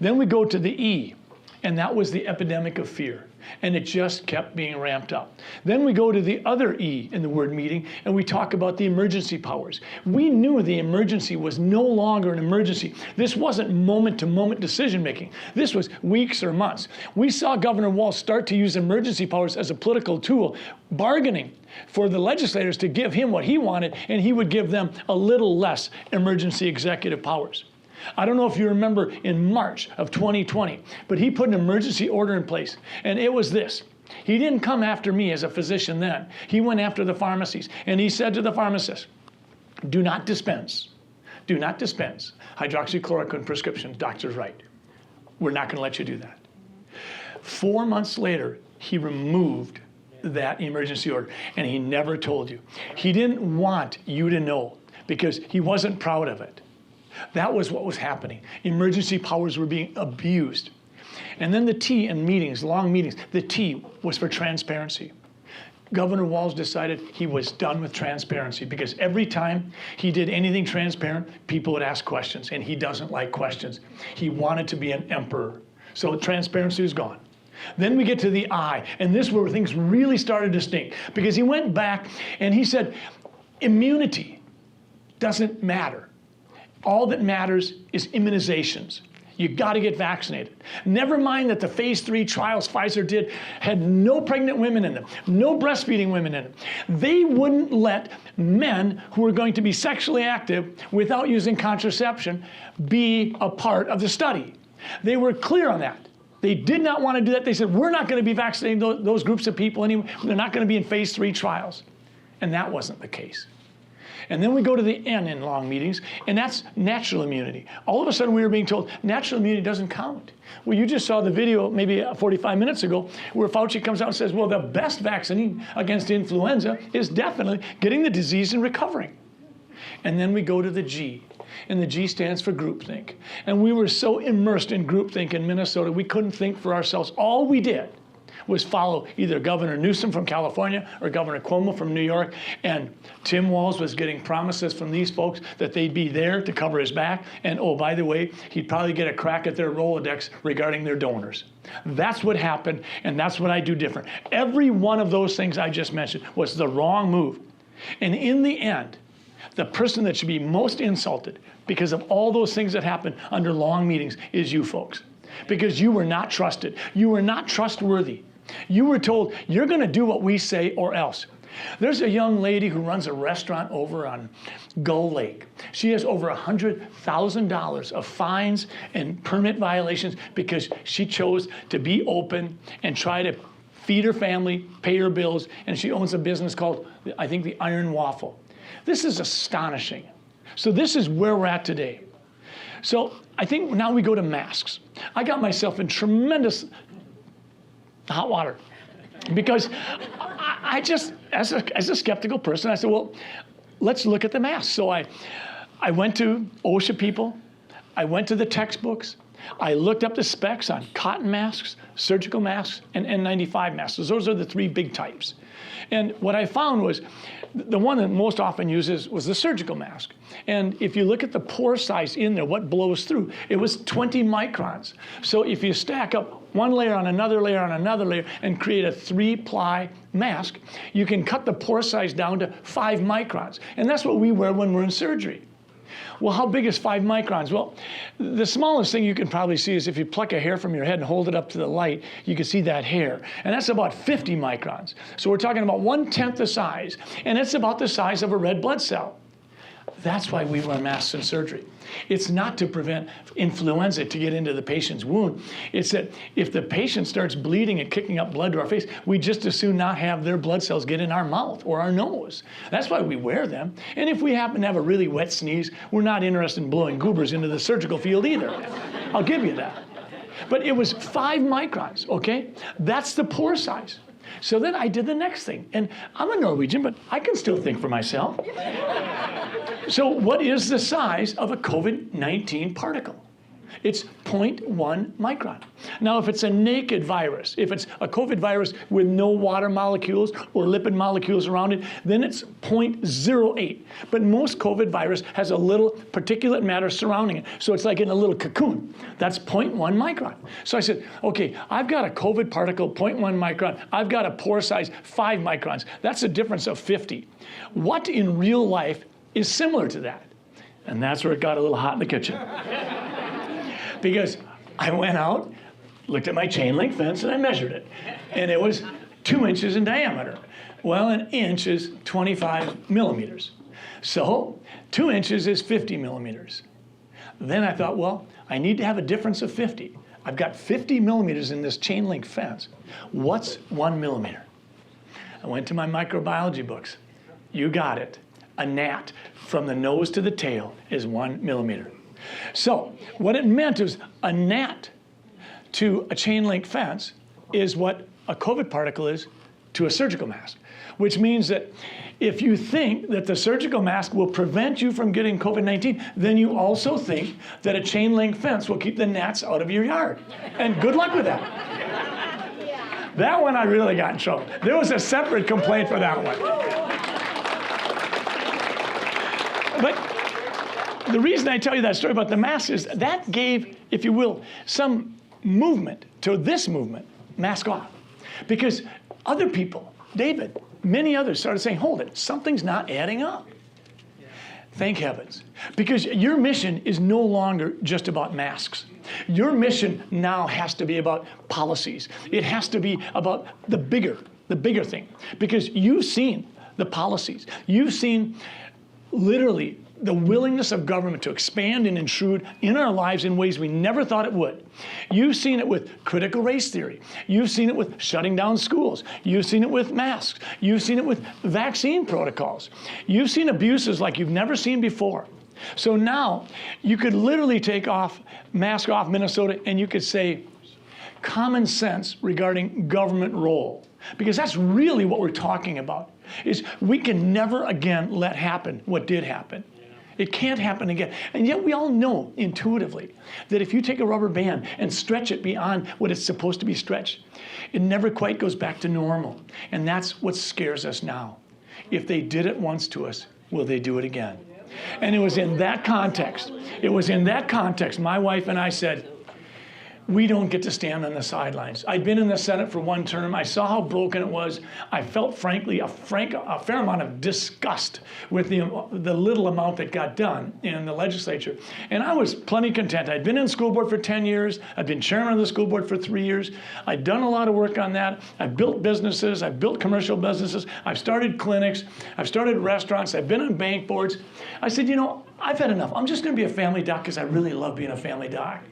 Then we go to the E, and that was the epidemic of fear. And it just kept being ramped up. Then we go to the other E in the word meeting, and we talk about the emergency powers. We knew the emergency was no longer an emergency. This wasn't moment-to-moment decision-making. This was weeks or months. We saw Governor Walz start to use emergency powers as a political tool, bargaining for the legislators to give him what he wanted, and he would give them a little less emergency executive powers. I don't know if you remember in March of 2020, but he put an emergency order in place, and it was this. He didn't come after me as a physician then. He went after the pharmacies, and he said to the pharmacists, do not dispense hydroxychloroquine prescriptions, doctor's right. We're not going to let you do that. 4 months later, he removed that emergency order, and he never told you. He didn't want you to know because he wasn't proud of it. That was what was happening. Emergency powers were being abused. And then the T in meetings, long meetings, the T was for transparency. Governor Walz decided he was done with transparency because every time he did anything transparent, people would ask questions, and he doesn't like questions. He wanted to be an emperor. So transparency is gone. Then we get to the I, and this is where things really started to stink because he went back and he said, immunity doesn't matter. All that matters is immunizations. You got to get vaccinated. Never mind that the phase 3 trials Pfizer did had no pregnant women in them, no breastfeeding women in them. They wouldn't let men who were going to be sexually active without using contraception be a part of the study. They were clear on that. They did not want to do that. They said, we're not going to be vaccinating those groups of people anymore. They're not going to be in phase 3 trials. And that wasn't the case. And then we go to the N in long meetings, and that's natural immunity. All of a sudden we were being told natural immunity doesn't count. Well, you just saw the video maybe 45 minutes ago where Fauci comes out and says, well, the best vaccine against influenza is definitely getting the disease and recovering. And then we go to the G, and the G stands for groupthink. And we were so immersed in groupthink in Minnesota, we couldn't think for ourselves. All we did was follow either Governor Newsom from California or Governor Cuomo from New York, and Tim Walz was getting promises from these folks that they'd be there to cover his back, and oh, by the way, he'd probably get a crack at their Rolodex regarding their donors. That's what happened, and that's what I do different. Every one of those things I just mentioned was the wrong move. And in the end, the person that should be most insulted because of all those things that happened under long meetings is you folks. Because you were not trusted. You were not trustworthy. You were told, you're going to do what we say or else. There's a young lady who runs a restaurant over on Gull Lake. She has over $100,000 of fines and permit violations because she chose to be open and try to feed her family, pay her bills, and she owns a business called, I think, the Iron Waffle. This is astonishing. So this is where we're at today. So I think now we go to masks. I got myself in tremendous hot water because I just, as a skeptical person, I said, well, let's look at the masks. So I went to OSHA people. I went to the textbooks. I looked up the specs on cotton masks, surgical masks, and N95 masks. So those are the 3 big types. And what I found was the one that most often uses was the surgical mask. And if you look at the pore size in there, what blows through, it was 20 microns. So if you stack up one layer on another layer on another layer and create a 3-ply mask, you can cut the pore size down to 5 microns. And that's what we wear when we're in surgery. Well, how big is 5 microns? Well, the smallest thing you can probably see is if you pluck a hair from your head and hold it up to the light, you can see that hair. And that's about 50 microns. So we're talking about 1/10 the size. And it's about the size of a red blood cell. That's why we wear masks in surgery. It's not to prevent influenza to get into the patient's wound. It's that if the patient starts bleeding and kicking up blood to our face, we just as soon not have their blood cells get in our mouth or our nose. That's why we wear them. And if we happen to have a really wet sneeze, we're not interested in blowing goobers into the surgical field either. I'll give you that. But it was 5 microns, okay? That's the pore size. So then I did the next thing. And I'm a Norwegian, but I can still think for myself. So what is the size of a COVID-19 particle? It's 0.1 micron. Now, if it's a naked virus, if it's a COVID virus with no water molecules or lipid molecules around it, then it's 0.08. But most COVID virus has a little particulate matter surrounding it. So it's like in a little cocoon. That's 0.1 micron. So I said, okay, I've got a COVID particle, 0.1 micron. I've got a pore size, 5 microns. That's a difference of 50. What in real life is similar to that? And that's where it got a little hot in the kitchen. Because I went out, looked at my chain link fence, and I measured it. And it was 2 inches in diameter. Well, an inch is 25 millimeters. So 2 inches is 50 millimeters. Then I thought, well, I need to have a difference of 50. I've got 50 millimeters in this chain link fence. What's 1 millimeter? I went to my microbiology books. You got it. A gnat from the nose to the tail is 1 millimeter. So what it meant is a gnat to a chain link fence is what a COVID particle is to a surgical mask, which means that if you think that the surgical mask will prevent you from getting COVID-19, then you also think that a chain link fence will keep the gnats out of your yard. And good luck with that. That one I really got in trouble. There was a separate complaint for that one. But the reason I tell you that story about the mask is that gave, if you will, some movement to this movement, mask off. Because other people, David, many others started saying, hold it, something's not adding up. Thank heavens. Because your mission is no longer just about masks. Your mission now has to be about policies. It has to be about the bigger thing. Because you've seen the policies. You've seen literally the willingness of government to expand and intrude in our lives in ways we never thought it would. You've seen it with critical race theory. You've seen it with shutting down schools. You've seen it with masks. You've seen it with vaccine protocols. You've seen abuses like you've never seen before. So now you could literally take mask off Minnesota, and you could say common sense regarding government role. Because that's really what we're talking about, is we can never again let happen what did happen. It can't happen again. And yet we all know intuitively that if you take a rubber band and stretch it beyond what it's supposed to be stretched, it never quite goes back to normal. And that's what scares us now. If they did it once to us, will they do it again? And it was in that context, my wife and I said, we don't get to stand on the sidelines. I'd been in the Senate for one term. I saw how broken it was. I felt, frankly, a fair amount of disgust with the little amount that got done in the legislature. And I was plenty content. I'd been in school board for 10 years. I'd been chairman of the school board for 3 years. I'd done a lot of work on that. I've built businesses. I've built commercial businesses. I've started clinics. I've started restaurants. I've been on bank boards. I said, you know, I've had enough. I'm just going to be a family doc because I really love being a family doc.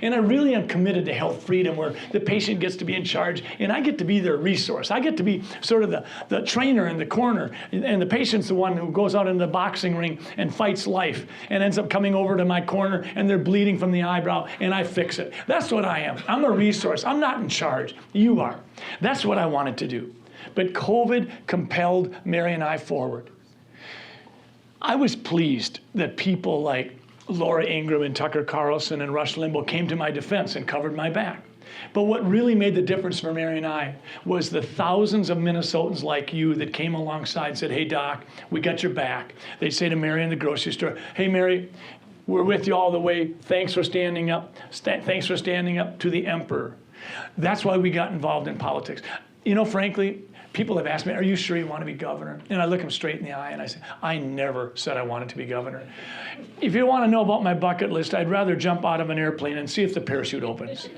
And I really am committed to health freedom where the patient gets to be in charge and I get to be their resource. I get to be sort of the trainer in the corner, and the patient's the one who goes out in the boxing ring and fights life and ends up coming over to my corner and they're bleeding from the eyebrow and I fix it. That's what I am. I'm a resource. I'm not in charge. You are. That's what I wanted to do. But COVID compelled Mary and I forward. I was pleased that people like Laura Ingraham and Tucker Carlson and Rush Limbaugh came to my defense and covered my back. But what really made the difference for Mary and I was the thousands of Minnesotans like you that came alongside and said, hey, Doc, we got your back. They'd say to Mary in the grocery store, hey, Mary, we're with you all the way. Thanks for standing up. Thanks for standing up to the emperor. That's why we got involved in politics. You know, frankly, people have asked me, are you sure you want to be governor? And I look them straight in the eye and I say, I never said I wanted to be governor. If you want to know about my bucket list, I'd rather jump out of an airplane and see if the parachute opens.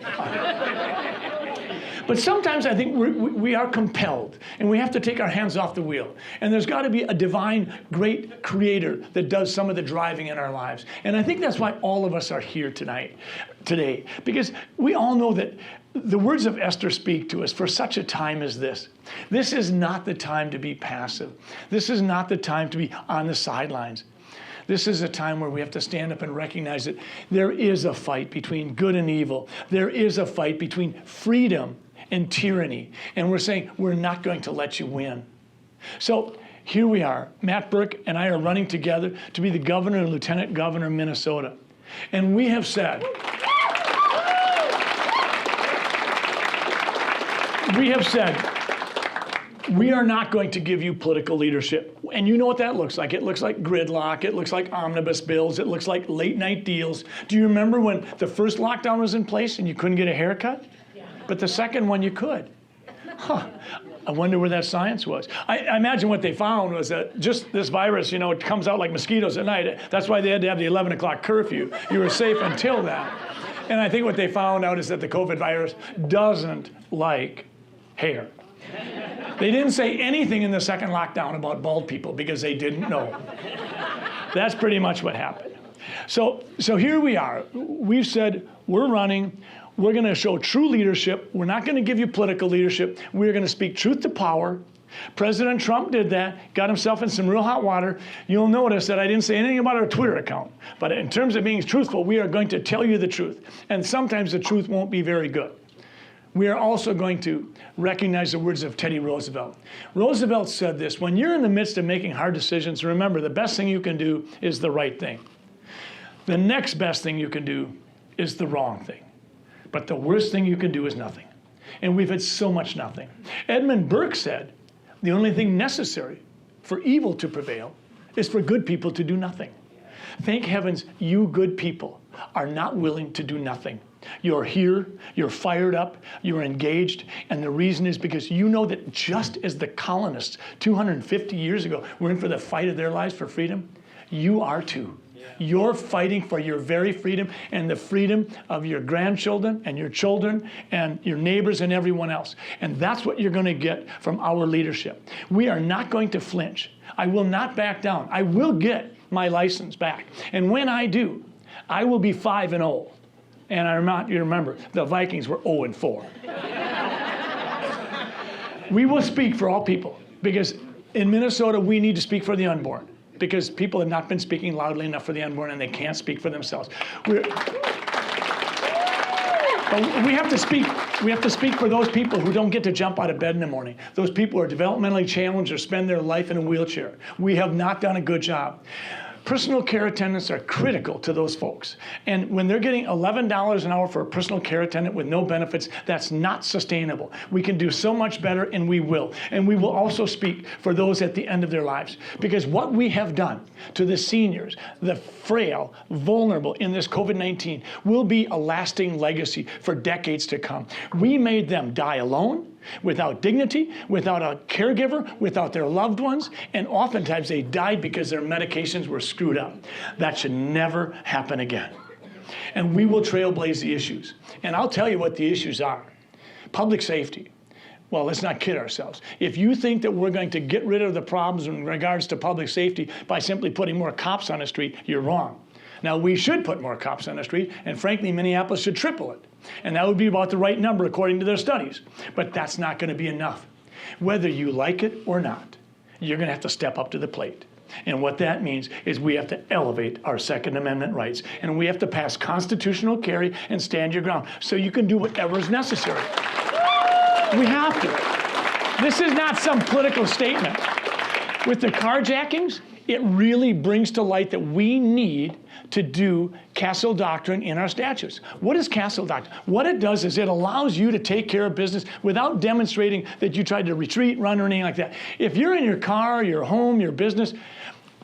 But sometimes I think we are compelled and we have to take our hands off the wheel. And there's got to be a divine, great creator that does some of the driving in our lives. And I think that's why all of us are here today, because we all know that the words of Esther speak to us for such a time as this. This is not the time to be passive. This is not the time to be on the sidelines. This is a time where we have to stand up and recognize that there is a fight between good and evil. There is a fight between freedom and tyranny. And we're saying we're not going to let you win. So here we are. Matt Burke and I are running together to be the governor and lieutenant governor of Minnesota. And we have said, We have said, we are not going to give you political leadership. And you know what that looks like. It looks like gridlock. It looks like omnibus bills. It looks like late night deals. Do you remember when the first lockdown was in place and you couldn't get a haircut? Yeah. But the second one you could. Huh. I wonder where that science was. I imagine what they found was that just this virus, it comes out like mosquitoes at night. That's why they had to have the 11 o'clock curfew. You were safe until that. And I think what they found out is that the COVID virus doesn't like hair. They didn't say anything in the second lockdown about bald people because they didn't know. That's pretty much what happened. So here we are. We've said we're running. We're going to show true leadership. We're not going to give you political leadership. We're going to speak truth to power. President Trump did that, got himself in some real hot water. You'll notice that I didn't say anything about our Twitter account. But in terms of being truthful, we are going to tell you the truth. And sometimes the truth won't be very good. We are also going to recognize the words of Teddy Roosevelt. Roosevelt said this: when you're in the midst of making hard decisions, remember the best thing you can do is the right thing. The next best thing you can do is the wrong thing. But the worst thing you can do is nothing. And we've had so much nothing. Edmund Burke said, the only thing necessary for evil to prevail is for good people to do nothing. Thank heavens you good people are not willing to do nothing. You're here, you're fired up, you're engaged, and the reason is because you know that just as the colonists 250 years ago were in for the fight of their lives for freedom, you are too. You're fighting for your very freedom and the freedom of your grandchildren and your children and your neighbors and everyone else. And that's what you're going to get from our leadership. We are not going to flinch. I will not back down. I will get my license back. And when I do, I will be 5-0. And you remember, the Vikings were 0-4. We will speak for all people, because in Minnesota, we need to speak for the unborn, because people have not been speaking loudly enough for the unborn, and they can't speak for themselves. But we have to speak. We have to speak for those people who don't get to jump out of bed in the morning. Those people who are developmentally challenged or spend their life in a wheelchair. We have not done a good job. Personal care attendants are critical to those folks. And when they're getting $11 an hour for a personal care attendant with no benefits, that's not sustainable. We can do so much better, and we will. And we will also speak for those at the end of their lives. Because what we have done to the seniors, the frail, vulnerable in this COVID-19, will be a lasting legacy for decades to come. We made them die alone, without dignity, without a caregiver, without their loved ones, and oftentimes they died because their medications were screwed up. That should never happen again. And we will trailblaze the issues. And I'll tell you what the issues are. Public safety. Well, let's not kid ourselves. If you think that we're going to get rid of the problems in regards to public safety by simply putting more cops on the street, you're wrong. Now, we should put more cops on the street, and frankly, Minneapolis should triple it. And that would be about the right number according to their studies. But that's not going to be enough. Whether you like it or not, you're going to have to step up to the plate. And what that means is we have to elevate our Second Amendment rights. And we have to pass constitutional carry and stand your ground so you can do whatever is necessary. We have to. This is not some political statement. With the carjackings, it really brings to light that we need to do Castle Doctrine in our statutes. What is Castle Doctrine? What it does is it allows you to take care of business without demonstrating that you tried to retreat, run, or anything like that. If you're in your car, your home, your business,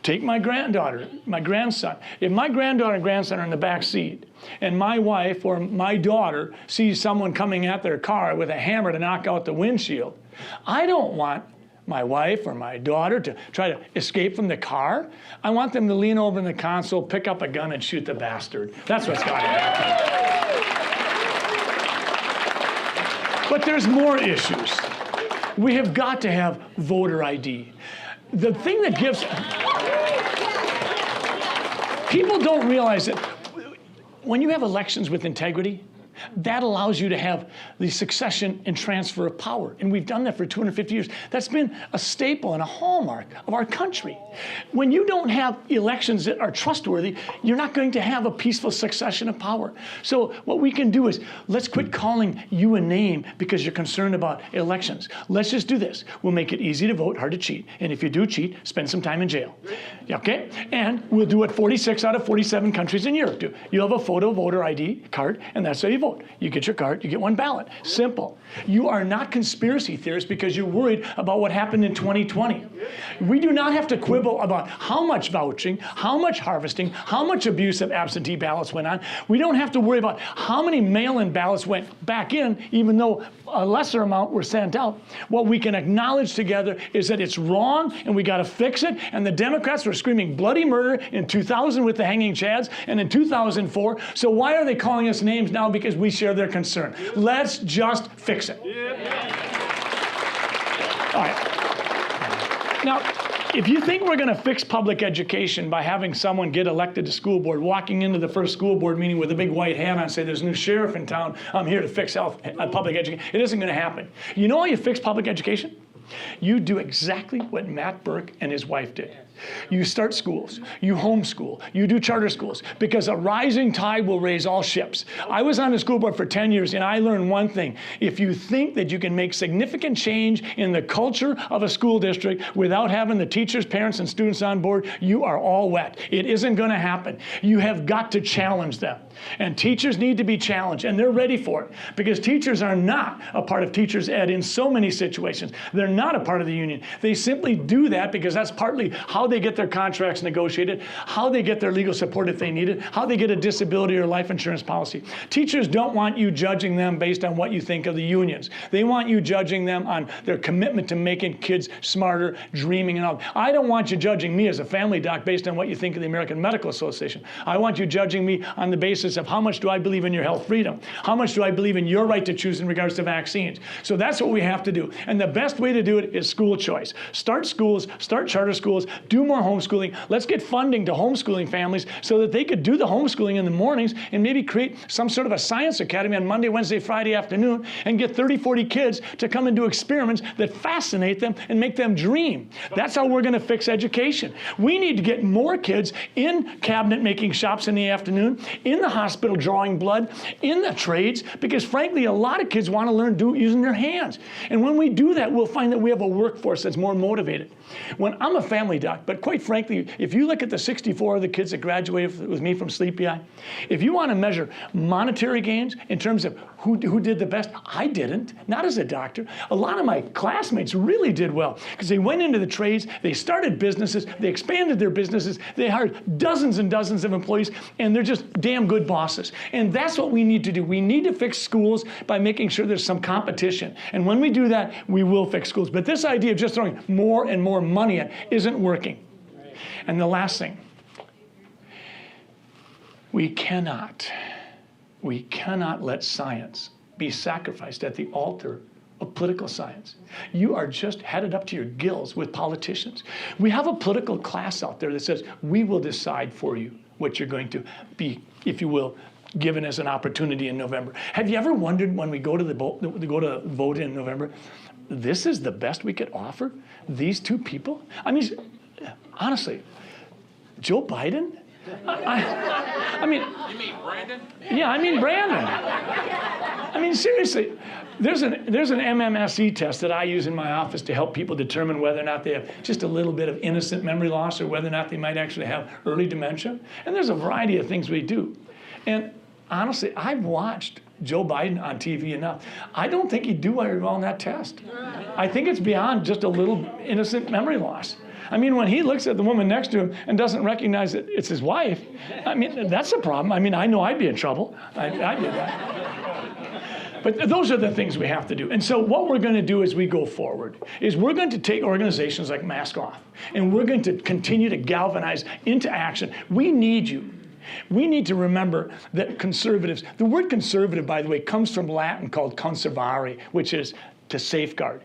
take my granddaughter, my grandson. If my granddaughter and grandson are in the back seat and my wife or my daughter sees someone coming at their car with a hammer to knock out the windshield, I don't want my wife or my daughter to try to escape from the car. I want them to lean over in the console, pick up a gun, and shoot the bastard. That's what's got to happen. But there's more issues. We have got to have voter ID. The thing that gives... People don't realize that when you have elections with integrity, that allows you to have the succession and transfer of power. And we've done that for 250 years. That's been a staple and a hallmark of our country. When you don't have elections that are trustworthy, you're not going to have a peaceful succession of power. So what we can do is, let's quit calling you a name because you're concerned about elections. Let's just do this. We'll make it easy to vote, hard to cheat. And if you do cheat, spend some time in jail. Okay? And we'll do what 46 out of 47 countries in Europe do. You have a photo voter ID card, and that's how you vote. vote. You get your card, you get one ballot. Simple. You are not conspiracy theorists because you're worried about what happened in 2020. We do not have to quibble about how much vouching, how much harvesting, how much abuse of absentee ballots went on. We don't have to worry about how many mail-in ballots went back in, even though a lesser amount were sent out. What we can acknowledge together is that it's wrong and we got to fix it. And the Democrats were screaming bloody murder in 2000 with the hanging chads and in 2004. So why are they calling us names now? Because we share their concern. Let's just fix it. All right. Now, if you think we're going to fix public education by having someone get elected to school board, walking into the first school board meeting with a big white hat on and say, there's a new sheriff in town, I'm here to fix public education, it isn't going to happen. You know how you fix public education? You do exactly what Matt Burke and his wife did. You start schools, you homeschool, you do charter schools, because a rising tide will raise all ships. I was on the school board for 10 years, and I learned one thing. If you think that you can make significant change in the culture of a school district without having the teachers, parents, and students on board, you are all wet. It isn't going to happen. You have got to challenge them. And teachers need to be challenged, and they're ready for it, because teachers are not a part of teachers' ed in so many situations. They're not a part of the union. They simply do that because that's partly how they get their contracts negotiated, how they get their legal support if they need it, how they get a disability or life insurance policy. Teachers don't want you judging them based on what you think of the unions. They want you judging them on their commitment to making kids smarter, dreaming, and all. I don't want you judging me as a family doc based on what you think of the American Medical Association. I want you judging me on the basis of how much do I believe in your health freedom? How much do I believe in your right to choose in regards to vaccines? So that's what we have to do. And the best way to do it is school choice. Start schools, start charter schools, do more homeschooling. Let's get funding to homeschooling families so that they could do the homeschooling in the mornings and maybe create some sort of a science academy on Monday, Wednesday, Friday afternoon and get 30, 40 kids to come and do experiments that fascinate them and make them dream. That's how we're going to fix education. We need to get more kids in cabinet making shops in the afternoon, in the hospital drawing blood, in the trades, because frankly, a lot of kids want to learn using their hands. And when we do that, we'll find that we have a workforce that's more motivated. When I'm a family doc, but quite frankly, if you look at the 64 of the kids that graduated with me from Sleepy Eye, if you want to measure monetary gains in terms of who did the best, I didn't, not as a doctor. A lot of my classmates really did well because they went into the trades, they started businesses, they expanded their businesses, they hired dozens and dozens of employees, and they're just damn good bosses. And that's what we need to do. We need to fix schools by making sure there's some competition. And when we do that, we will fix schools. But this idea of just throwing more and more money at isn't working. And the last thing, we cannot let science be sacrificed at the altar of political science. You are just headed up to your gills with politicians. We have a political class out there that says, we will decide for you what you're going to be, if you will, given as an opportunity in November. Have you ever wondered when we go to vote in November, this is the best we could offer these two people? I mean, honestly, Joe Biden? I mean, you mean Brandon? Yeah, I mean Brandon. I mean, seriously, there's an MMSE test that I use in my office to help people determine whether or not they have just a little bit of innocent memory loss or whether or not they might actually have early dementia. And there's a variety of things we do. And honestly, I've watched Joe Biden on TV enough. I don't think he'd do very well on that test. I think it's beyond just a little innocent memory loss. I mean, when he looks at the woman next to him and doesn't recognize that it's his wife, I mean, that's a problem. I mean, I know I'd be in trouble. I did that. But those are the things we have to do. And so what we're going to do as we go forward is we're going to take organizations like Mask Off, and we're going to continue to galvanize into action. We need you. We need to remember that conservatives, the word conservative, by the way, comes from Latin called conservare, which is to safeguard.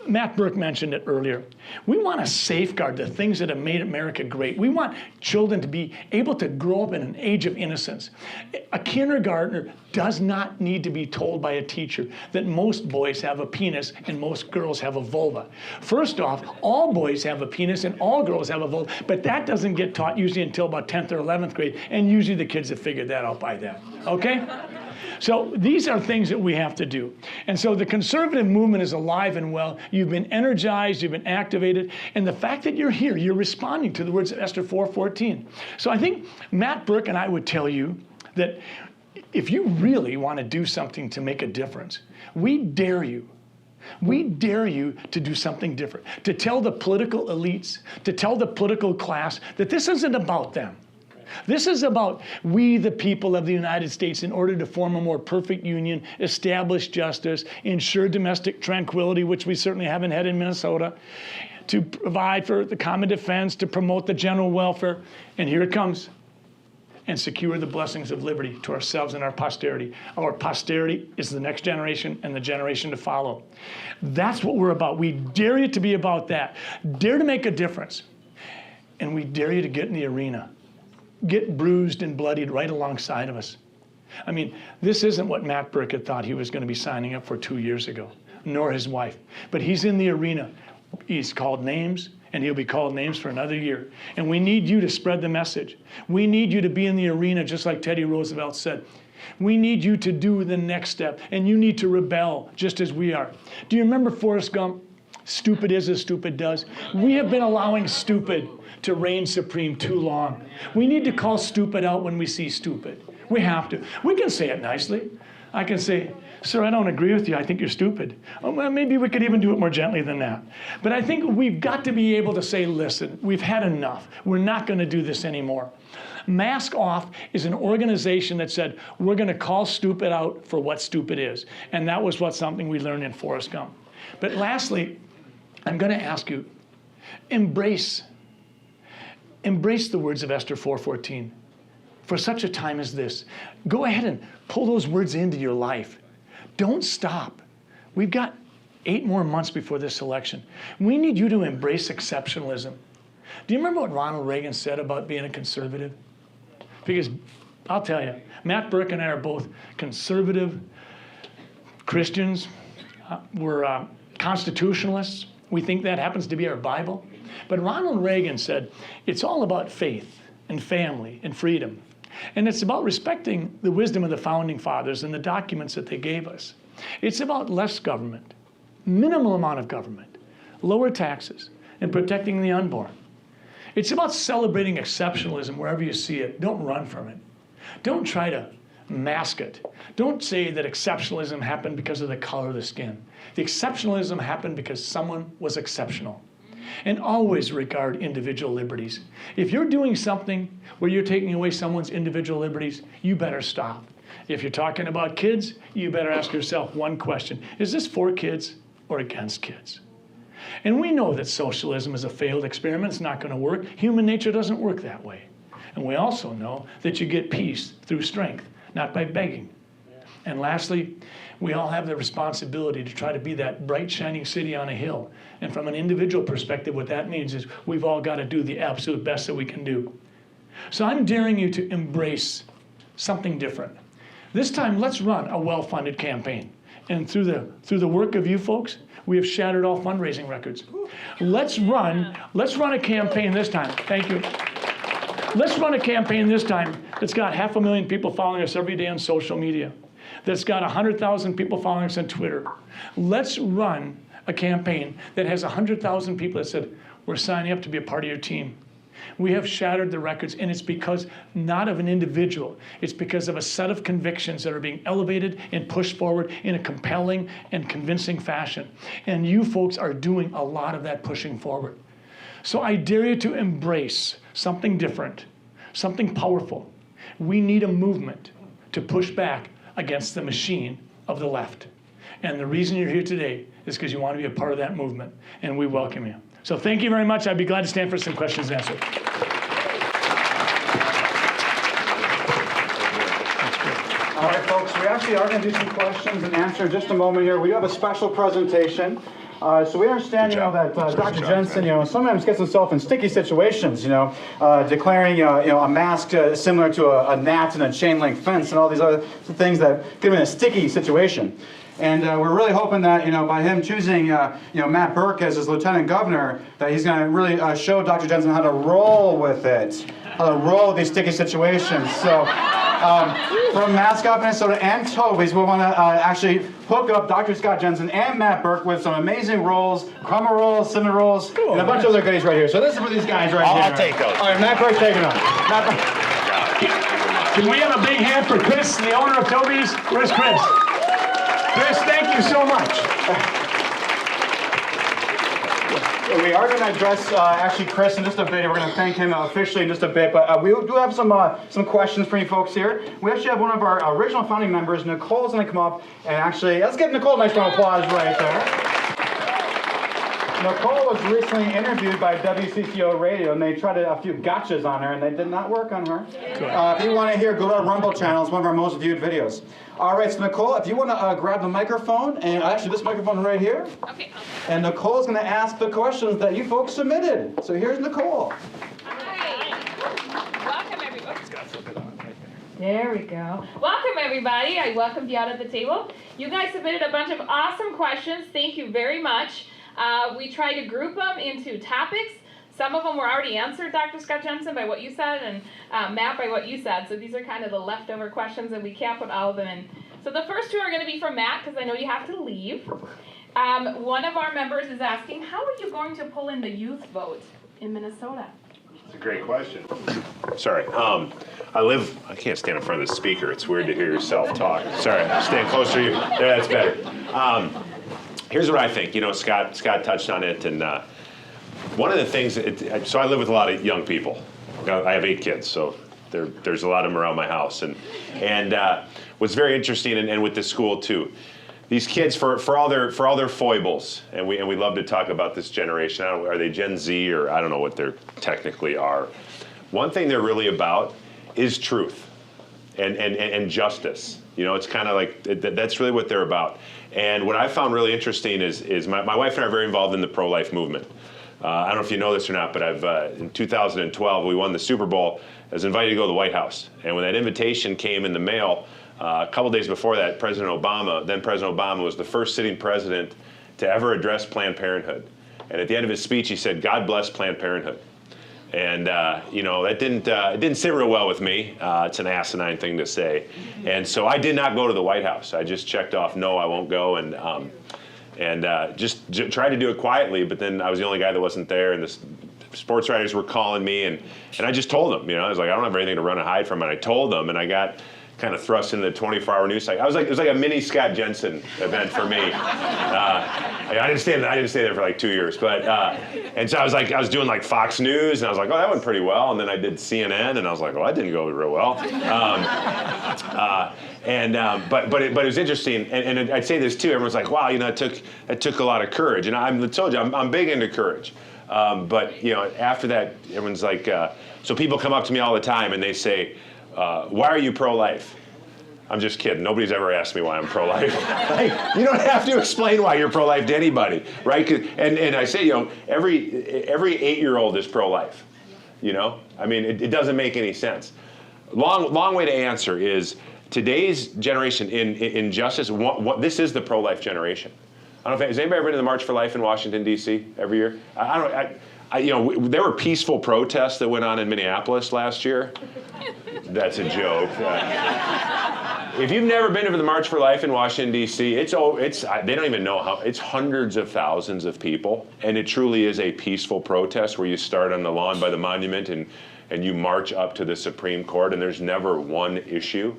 Matt Burke mentioned it earlier. We want to safeguard the things that have made America great. We want children to be able to grow up in an age of innocence. A kindergartner does not need to be told by a teacher that most boys have a penis and most girls have a vulva. First off, all boys have a penis and all girls have a vulva, but that doesn't get taught usually until about 10th or 11th grade, and usually the kids have figured that out by then, okay? So these are things that we have to do. And so the conservative movement is alive and well. You've been energized, you've been activated, and the fact that you're here, you're responding to the words of Esther 4:14. So I think Matt Burke and I would tell you that if you really want to do something to make a difference, we dare you. We dare you to do something different, to tell the political elites, to tell the political class that this isn't about them. This is about we, the people of the United States, in order to form a more perfect union, establish justice, ensure domestic tranquility, which we certainly haven't had in Minnesota, to provide for the common defense, to promote the general welfare, and here it comes, and secure the blessings of liberty to ourselves and our posterity. Our posterity is the next generation and the generation to follow. That's what we're about. We dare you to be about that. Dare to make a difference. And we dare you to get in the arena. Get bruised and bloodied right alongside of us. I mean, this isn't what Matt Burke had thought he was going to be signing up for 2 years ago, nor his wife. But he's in the arena. He's called names, and he'll be called names for another year. And we need you to spread the message. We need you to be in the arena, just like Teddy Roosevelt said. We need you to do the next step, and you need to rebel just as we are. Do you remember Forrest Gump? Stupid is as stupid does. We have been allowing stupid to reign supreme too long. We need to call stupid out when we see stupid. We have to. We can say it nicely. I can say, sir, I don't agree with you. I think you're stupid. Oh, well, maybe we could even do it more gently than that. But I think we've got to be able to say, listen, we've had enough. We're not going to do this anymore. Mask Off is an organization that said, we're going to call stupid out for what stupid is. And that was something we learned in Forrest Gump. But lastly, I'm going to ask you, embrace the words of Esther 4:14. For such a time as this. Go ahead and pull those words into your life. Don't stop. We've got 8 more months before this election. We need you to embrace exceptionalism. Do you remember what Ronald Reagan said about being a conservative? Because I'll tell you, Matt Burke and I are both conservative Christians. We're constitutionalists. We think that happens to be our Bible. But Ronald Reagan said, it's all about faith and family and freedom. And it's about respecting the wisdom of the founding fathers and the documents that they gave us. It's about less government, minimal amount of government, lower taxes, and protecting the unborn. It's about celebrating exceptionalism wherever you see it. Don't run from it. Don't try to mask it. Don't say that exceptionalism happened because of the color of the skin. The exceptionalism happened because someone was exceptional. And always regard individual liberties. If you're doing something where you're taking away someone's individual liberties, you better stop. If you're talking about kids, you better ask yourself one question. Is this for kids or against kids? And we know that socialism is a failed experiment. It's not going to work. Human nature doesn't work that way. And we also know that you get peace through strength, not by begging. And lastly, we all have the responsibility to try to be that bright, shining city on a hill. And from an individual perspective, what that means is we've all got to do the absolute best that we can do. So I'm daring you to embrace something different. This time, let's run a well-funded campaign. And through the work of you folks, we have shattered all fundraising records. Let's run a campaign this time. Thank you. Let's run a campaign this time that's got 500,000 people following us every day on social media, that's got 100,000 people following us on Twitter. Let's run a campaign that has 100,000 people that said, we're signing up to be a part of your team. We have shattered the records, and it's because not of an individual. It's because of a set of convictions that are being elevated and pushed forward in a compelling and convincing fashion. And you folks are doing a lot of that pushing forward. So I dare you to embrace something different, something powerful. We need a movement to push back against the machine of the left. And the reason you're here today is because you want to be a part of that movement, and we welcome you. So thank you very much. I'd be glad to stand for some questions and answers. All right, folks, we actually are going to do some questions and answers in just a moment here. We do have a special presentation. So we understand, that Dr. Jensen, sometimes gets himself in sticky situations, declaring, a mask similar to a gnat in a chain link fence and all these other things that get him in a sticky situation. And we're really hoping that, by him choosing, Matt Burke as his lieutenant governor, that he's going to really show Dr. Jensen how to roll with it, how to roll with these sticky situations. So from Mascot, Minnesota, and Tobies, we want to actually hook up Dr. Scott Jensen and Matt Burke with some amazing rolls, crumble rolls, cinnamon rolls, and a bunch of other goodies right here. So this is for these guys right here. I'll take those. All right, Matt Burke's taking them. Can we have a big hand for Chris, the owner of Tobies? Where's Chris? Chris, thank you so much. We are going to address actually Chris in just a bit. We're going to thank him officially in just a bit. But we do have some questions for you folks here. We actually have one of our original founding members, Nicole's going to come up and actually let's give Nicole a nice round of applause right there. Nicole was recently interviewed by WCCO Radio, and they tried a few gotchas on her, and they did not work on her. If you want to hear, go to our Rumble channel. It's one of our most viewed videos. All right, so Nicole, if you want to grab the microphone, and actually this microphone right here. Okay. And Nicole's going to ask the questions that you folks submitted. So here's Nicole. Hi. Welcome, everybody. There we go. Welcome, everybody. I welcomed you out at the table. You guys submitted a bunch of awesome questions. Thank you very much. We tried to group them into topics. Some of them were already answered, Dr. Scott Jensen, by what you said, and Matt, by what you said. So these are kind of the leftover questions, and we can't put all of them in. So the first two are going to be from Matt, because I know you have to leave. One of our members is asking, how are you going to pull in the youth vote in Minnesota? It's a great question. Sorry. I can't stand in front of the speaker. It's weird to hear yourself talk. Sorry. Stand closer to you. There, that's better. Here's what I think. You know, Scott touched on it, and one of the things. So I live with a lot of young people. I have 8 kids, so there's a lot of them around my house, and what's very interesting, and with this school too. These kids, for all their foibles, and we love to talk about this generation. Are they Gen Z or I don't know what they technically are. One thing they're really about is truth and justice. You know, it's kind of like that's really what they're about. And what I found really interesting is my wife and I are very involved in the pro-life movement. I don't know if you know this or not, but in 2012 we won the Super Bowl. I was invited to go to the White House, and when that invitation came in the mail. A couple days before that, then President Obama was the first sitting president to ever address Planned Parenthood. And at the end of his speech, he said, "God bless Planned Parenthood." And you know, that it didn't sit real well with me. It's an asinine thing to say. And so I did not go to the White House. I just checked off, no, I won't go, and just tried to do it quietly. But then I was the only guy that wasn't there, and the sports writers were calling me, and I just told them, you know, I was like, I don't have anything to run and hide from, and I told them, and I got kind of thrust into the 24-hour news cycle. It was like a mini Scott Jensen event for me. I didn't stay there for like 2 years, but and so I was doing like Fox News, and I was like, oh, that went pretty well. And then I did CNN, and I was like, well, that didn't go real well. But it was interesting, and I'd say this too. Everyone's like, wow, you know, it took a lot of courage, and I told you, I'm big into courage. But you know, after that, everyone's like, so people come up to me all the time, and they say, why are you pro-life? I'm just kidding. Nobody's ever asked me why I'm pro-life. Like, you don't have to explain why you're pro-life to anybody, right? And I say, you know, every 8-year-old is pro-life. You know, I mean, it doesn't make any sense. Long way to answer is today's generation in justice. This is the pro-life generation. I don't know if has anybody ever been to the March for Life in Washington D.C. every year? You know, there were peaceful protests that went on in Minneapolis last year. That's a joke. If you've never been to the March for Life in Washington, D.C., they don't even know how, it's hundreds of thousands of people, and it truly is a peaceful protest where you start on the lawn by the monument and you march up to the Supreme Court, and there's never one issue.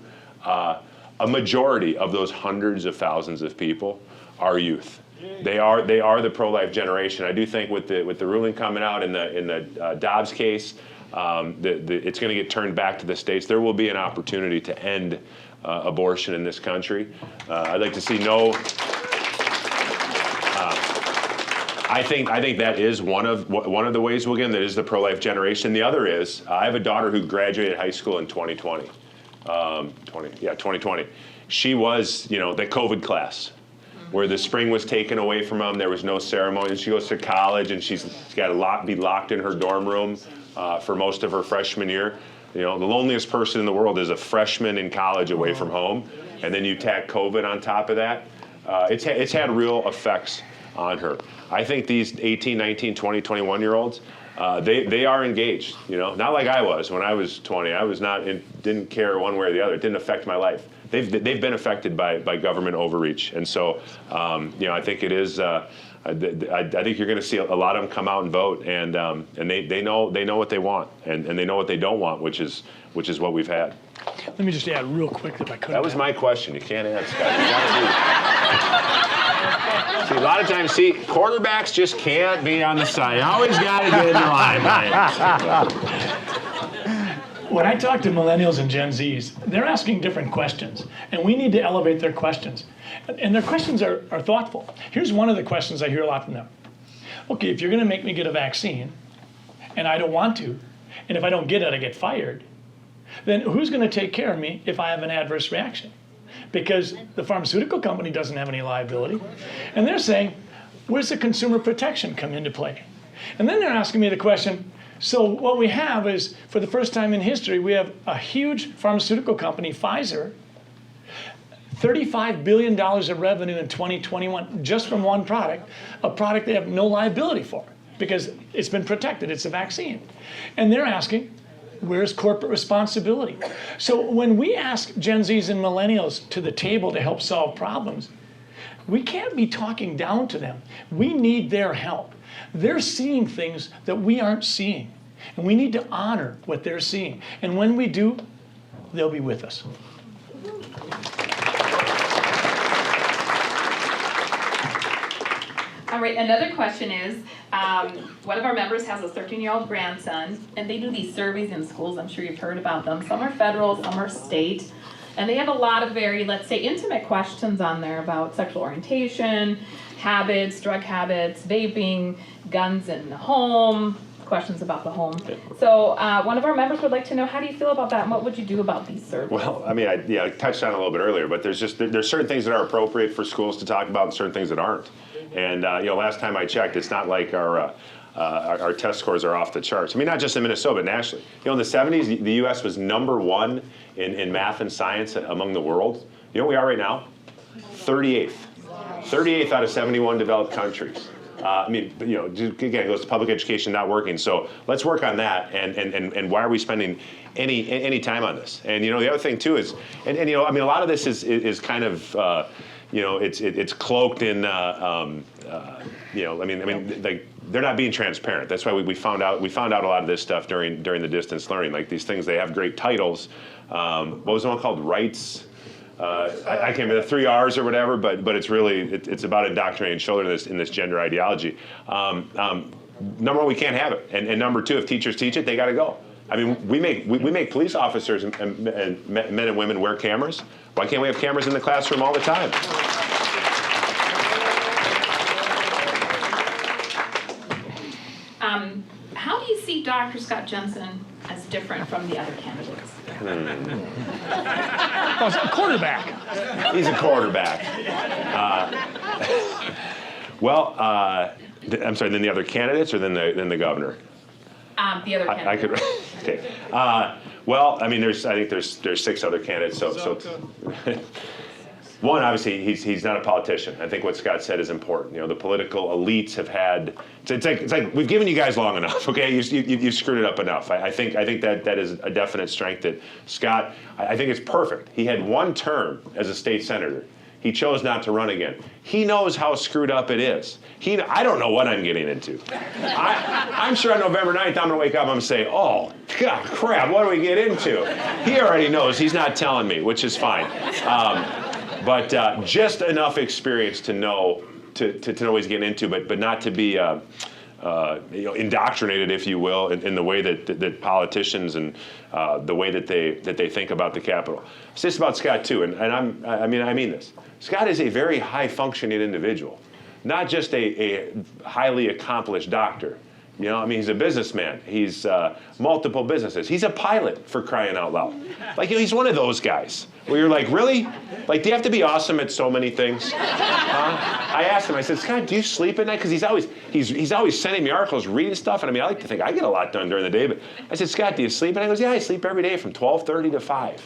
A majority of those hundreds of thousands of people are youth. They are the pro-life generation. I do think with the ruling coming out in the Dobbs case, it's going to get turned back to the states. There will be an opportunity to end abortion in this country. I'd like to see no. I think that is one of the ways we'll get in. That is the pro-life generation. The other is I have a daughter who graduated high school in 2020. 2020. She was, you know, the COVID class, where the spring was taken away from them. There was no ceremony. And she goes to college, and she's got to be locked in her dorm room for most of her freshman year. You know, the loneliest person in the world is a freshman in college away from home, and then you tack COVID on top of that. It's had real effects on her. I think these 18, 19, 20, 21-year-olds, they are engaged. You know, not like I was when I was 20. I was not, didn't care one way or the other. It didn't affect my life. They've been affected by government overreach, and so you know, I think it is I think you're going to see a lot of them come out and vote, and they know what they want, and they know what they don't want, which is what we've had. Let me just add real quick if I could. That was my question. You can't add, Scott. See, a lot of times, quarterbacks just can't be on the side. You always got to get in the limelight. When I talk to millennials and Gen Zs, they're asking different questions, and we need to elevate their questions. And their questions are thoughtful. Here's one of the questions I hear a lot from them. Okay, if you're going to make me get a vaccine, and I don't want to, and if I don't get it, I get fired, then who's going to take care of me if I have an adverse reaction? Because the pharmaceutical company doesn't have any liability. And they're saying, where's the consumer protection come into play? And then they're asking me the question, so what we have is, for the first time in history, we have a huge pharmaceutical company, Pfizer, $35 billion of revenue in 2021 just from one product, a product they have no liability for because it's been protected, it's a vaccine. And they're asking, where's corporate responsibility? So when we ask Gen Zs and millennials to the table to help solve problems, we can't be talking down to them. We need their help. They're seeing things that we aren't seeing. And we need to honor what they're seeing. And when we do, they'll be with us. All right, another question is, one of our members has a 13-year-old grandson, and they do these surveys in schools. I'm sure you've heard about them. Some are federal, some are state. And they have a lot of very, let's say, intimate questions on there about sexual orientation, habits, drug habits, vaping, guns in the home, questions about the home. So one of our members would like to know, how do you feel about that, and what would you do about these surveys? Well, I mean, I touched on it a little bit earlier, but there's certain things that are appropriate for schools to talk about and certain things that aren't. And last time I checked, it's not like our test scores are off the charts. I mean, not just in Minnesota, but nationally. In the 70s, the U.S. was #1 in math and science among the world. You know what we are right now? 38th. 38th out of 71 developed countries. Again, it goes to public education not working. So let's work on that. And why are we spending any time on this? And the other thing too is, a lot of this is kind of. It's cloaked in, they're not being transparent. That's why we found out a lot of this stuff during the distance learning. Like these things, they have great titles. What was the one called? Rights. I can't remember, the 3 R's or whatever. But it's really it's about indoctrinating children in this gender ideology. Number one, we can't have it. And number two, if teachers teach it, they got to go. I mean, we make police officers and men and women wear cameras. Why can't we have cameras in the classroom all the time? How do you see Dr. Scott Jensen as different from the other candidates? Well, a quarterback. He's a quarterback. I'm sorry, than the other candidates or than the governor? The other candidates. I could. Okay. I think there's 6 other candidates. So one, obviously, he's not a politician. I think what Scott said is important. The political elites have had. It's like we've given you guys long enough. Okay, you've screwed it up enough. I think that is a definite strength that Scott. I think it's perfect. He had 1 term as a state senator. He chose not to run again. He knows how screwed up it is. I don't know what I'm getting into. I'm sure on November 9th, I'm going to wake up and I'm going to say, oh, God, crap, what do we get into? He already knows. He's not telling me, which is fine. But just enough experience to know to know what he's getting into, but not to be indoctrinated, if you will, in the way that politicians and the way that they think about the Capitol. It's just about Scott too, and I mean this. Scott is a very high-functioning individual, not just a highly accomplished doctor. He's a businessman. He's multiple businesses. He's a pilot, for crying out loud. He's one of those guys where you're like, really? Do you have to be awesome at so many things? I asked him, I said, Scott, do you sleep at night? Because he's always sending me articles, reading stuff. And I like to think I get a lot done during the day. But I said, Scott, do you sleep? And he goes, yeah, I sleep every day from 12:30 to 5.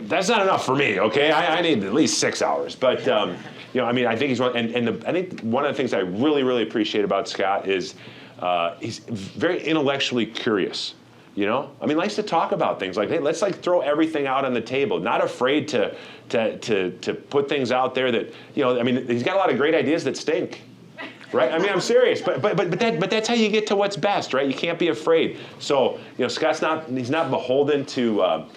That's not enough for me, okay? I need at least 6 hours. But, I think he's one. I think one of the things I really, really appreciate about Scott is he's very intellectually curious. Likes to talk about things like, hey, let's throw everything out on the table. Not afraid to put things out there that, I mean, he's got a lot of great ideas that stink. Right? I mean, I'm serious, but that's how you get to what's best, right? You can't be afraid. So, Scott's he's not beholden to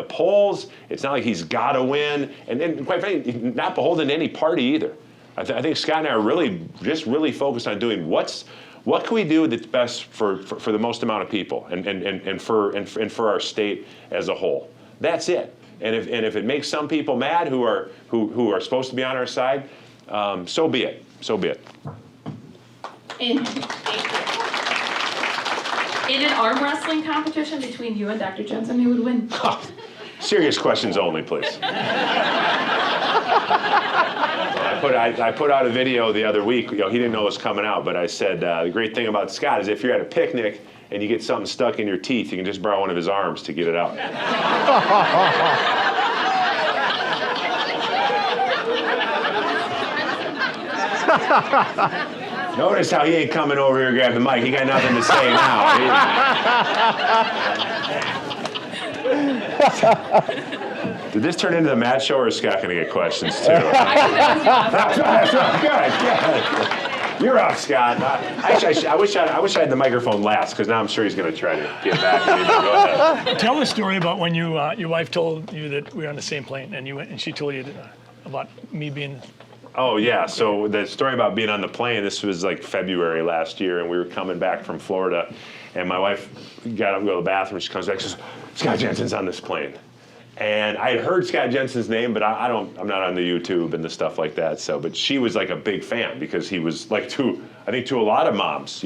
polls. It's not like he's got to win, and quite frankly, he's not beholden to any party either. I think Scott and I are really focused on doing what can we do that's best for the most amount of people and for our state as a whole. That's it. And if it makes some people mad who are supposed to be on our side, so be it. So be it. In an arm wrestling competition between you and Dr. Jensen, who would win? Serious questions only, please. I put out a video the other week. He didn't know it was coming out, but I said the great thing about Scott is if you're at a picnic and you get something stuck in your teeth, you can just borrow one of his arms to get it out. Notice how he ain't coming over here to grab the mic. He got nothing to say now. Did this turn into the Matt Show, or is Scott going to get questions too? Good. You're up, Scott. I wish I had the microphone last, because now I'm sure he's going to try to get back. Go ahead. Tell the story about when your wife told you that we were on the same plane, and she told you about me being. Oh, yeah. So the story about being on the plane, this was like February last year, and we were coming back from Florida, and my wife got up to go to the bathroom. She comes back, she says, Scott Jensen's on this plane. And I had heard Scott Jensen's name, but I'm not on the YouTube and the stuff like that. So, but she was like a big fan, because he was like to a lot of moms,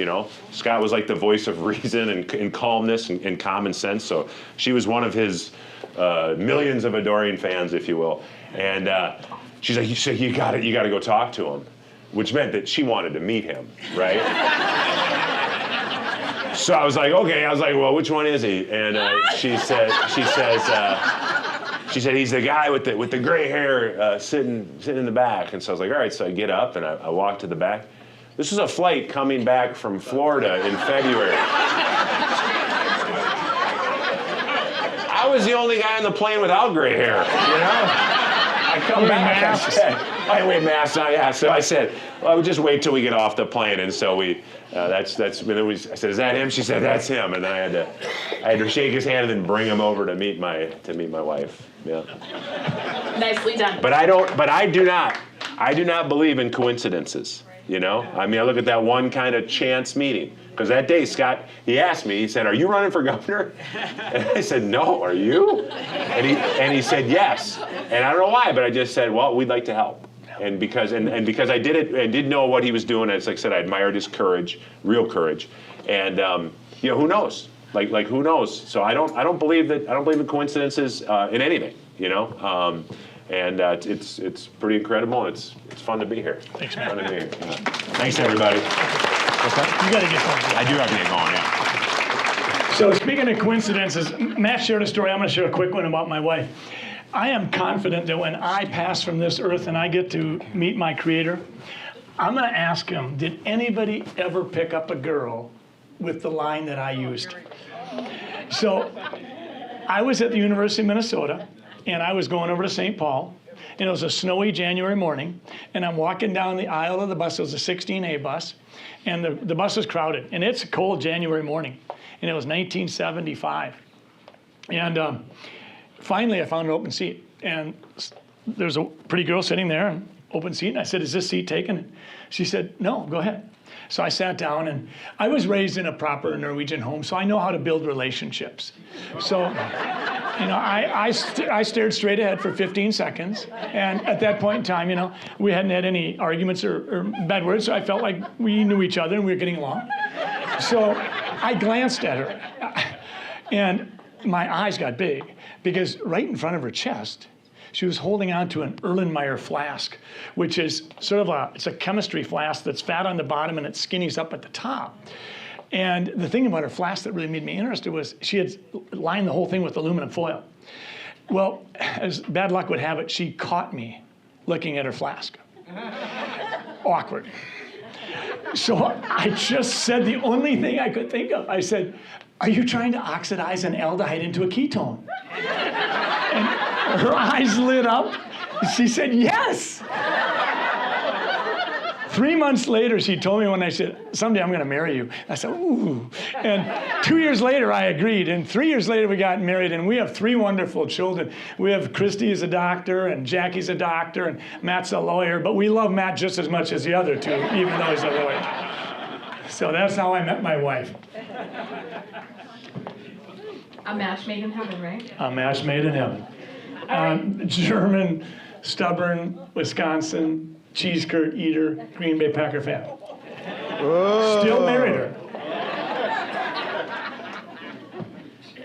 Scott was like the voice of reason and calmness and common sense. So she was one of his millions of adoring fans, if you will. And she's like, you got to go talk to him, which meant that she wanted to meet him, right? So I was like, okay. I was like, well, which one is he? And she said he's the guy with the gray hair sitting in the back. And so I was like, all right. So I get up and I walk to the back. This was a flight coming back from Florida in February. I was the only guy on the plane without gray hair, I come back, I said, I wear masks on, yeah. So I said, well, we'll just wait till we get off the plane. And so I said, is that him? She said, that's him. And then I had to shake his hand and then bring him over to meet my wife. Yeah. Nicely done. But I do not believe in coincidences. I mean, I look at that one kind of chance meeting. Because that day, Scott, he asked me, he said, are you running for governor? And I said, no, are you? And he said, yes. And I don't know why, but I just said, well, we'd like to help. And because I did it, I did know what he was doing. As like I said, I admired his courage, real courage. And who knows? Like who knows? So I don't believe in coincidences in anything. And it's pretty incredible, and it's fun to be here. Thanks, man. Fun to be here. Thanks, everybody. You got to get going. I do have to get going, yeah. So speaking of coincidences, Matt shared a story. I'm going to share a quick one about my wife. I am confident that when I pass from this earth and I get to meet my Creator, I'm going to ask him, did anybody ever pick up a girl with the line that I used? So I was at the University of Minnesota, and I was going over to St. Paul, and it was a snowy January morning, and I'm walking down the aisle of the bus. It was a 16A bus, and the bus was crowded, and it's a cold January morning, and it was 1975. And finally, I found an open seat, and there's a pretty girl sitting there, an open seat, and I said, is this seat taken? She said, no, go ahead. So I sat down, and I was raised in a proper Norwegian home, so I know how to build relationships. So, I stared straight ahead for 15 seconds, and at that point in time, we hadn't had any arguments or bad words, so I felt like we knew each other and we were getting along. So I glanced at her, and my eyes got big, because right in front of her chest, she was holding on to an Erlenmeyer flask, which is sort of it's a chemistry flask that's fat on the bottom and it skinnies up at the top. And the thing about her flask that really made me interested was she had lined the whole thing with aluminum foil. Well, as bad luck would have it, she caught me looking at her flask. Awkward. So I just said the only thing I could think of. I said, are you trying to oxidize an aldehyde into a ketone? And her eyes lit up, She said, yes. 3 months later, she told me when I said, someday I'm going to marry you. I said, ooh. And 2 years later, I agreed. And 3 years later, we got married. And we have 3 wonderful children. We have Christy is a doctor, and Jackie's a doctor, and Matt's a lawyer. But we love Matt just as much as the other 2, even though he's a lawyer. So that's how I met my wife. A match made in heaven, right? A match made in heaven. German, stubborn, Wisconsin, cheese curd eater, Green Bay Packer fan. Whoa. Still married her.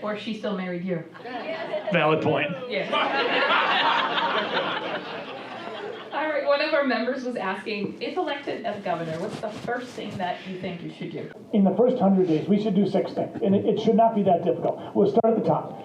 Or she still married you. Valid point. Yeah. All right, one of our members was asking, if elected as governor, what's the first thing that you think you should do? In the first 100 days, we should do 6 things, and it should not be that difficult. We'll start at the top.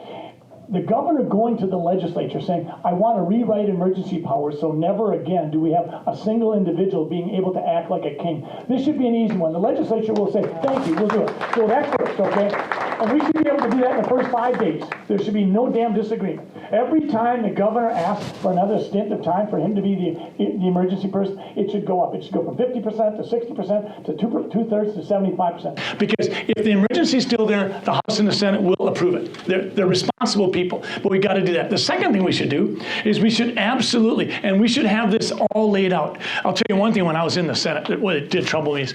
The governor going to the legislature saying, I want to rewrite emergency powers so never again do we have a single individual being able to act like a king. This should be an easy one. The legislature will say, thank you, we'll do it. So that's first, okay? And we should be able to do that in the first 5 days. There should be no damn disagreement. Every time the governor asks for another stint of time for him to be the emergency person, it should go up. It should go from 50% to 60% to two-thirds to 75%. Because if the emergency is still there, the House and the Senate will approve it. They're responsible people, but we got to do that. The second thing we should do is we should absolutely, and we should have this all laid out. I'll tell you one thing when I was in the Senate, what it did trouble me is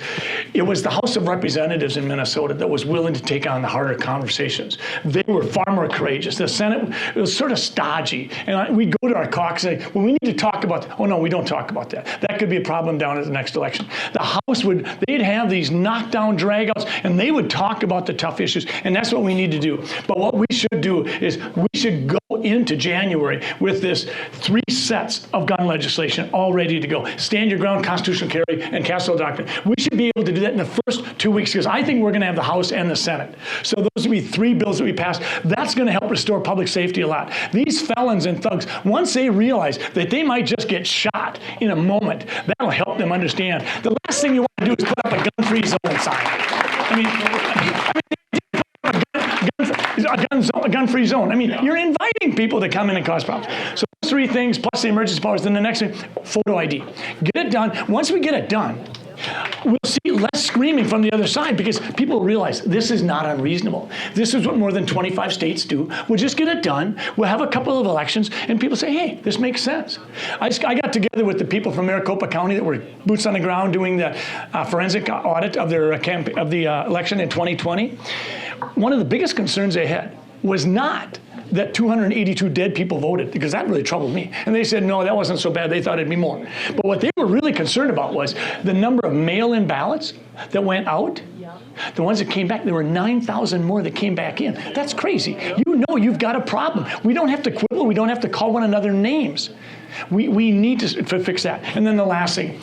it was the House of Representatives in Minnesota that was willing to take on the harder conversations. They were far more courageous. The Senate, it was sort of stodgy. And we go to our caucus and say, well, we need to talk about, oh no, we don't talk about that. That could be a problem down at the next election. The House they'd have these knockdown dragouts and they would talk about the tough issues. And that's what we need to do. But what we should do is we should go into January with this 3 sets of gun legislation all ready to go. Stand your ground, constitutional carry, and Castle Doctrine. We should be able to do that in the first 2 weeks because I think we're going to have the House and the Senate. So those would be 3 bills that we pass. That's going to help restore public safety a lot. These felons and thugs, once they realize that they might just get shot in a moment, that'll help them understand. The last thing you want to do is put up a gun-free zone sign. A gun-free zone. I mean, you're inviting people to come in and cause problems. So those 3 things, plus the emergency powers, then the next thing, photo ID. Get it done. Once we get it done, we'll see less screaming from the other side because people realize this is not unreasonable. This is what more than 25 states do. We'll just get it done. We'll have a couple of elections, and people say, hey, this makes sense. I got together with the people from Maricopa County that were boots on the ground doing the forensic audit of their election in 2020. One of the biggest concerns they had was not that 282 dead people voted, because that really troubled me. And they said, no, that wasn't so bad. They thought it'd be more. But what they were really concerned about was the number of mail-in ballots that went out. The ones that came back, there were 9,000 more that came back in. That's crazy. You know you've got a problem. We don't have to quibble. We don't have to call one another names. We need to fix that. And then the last thing,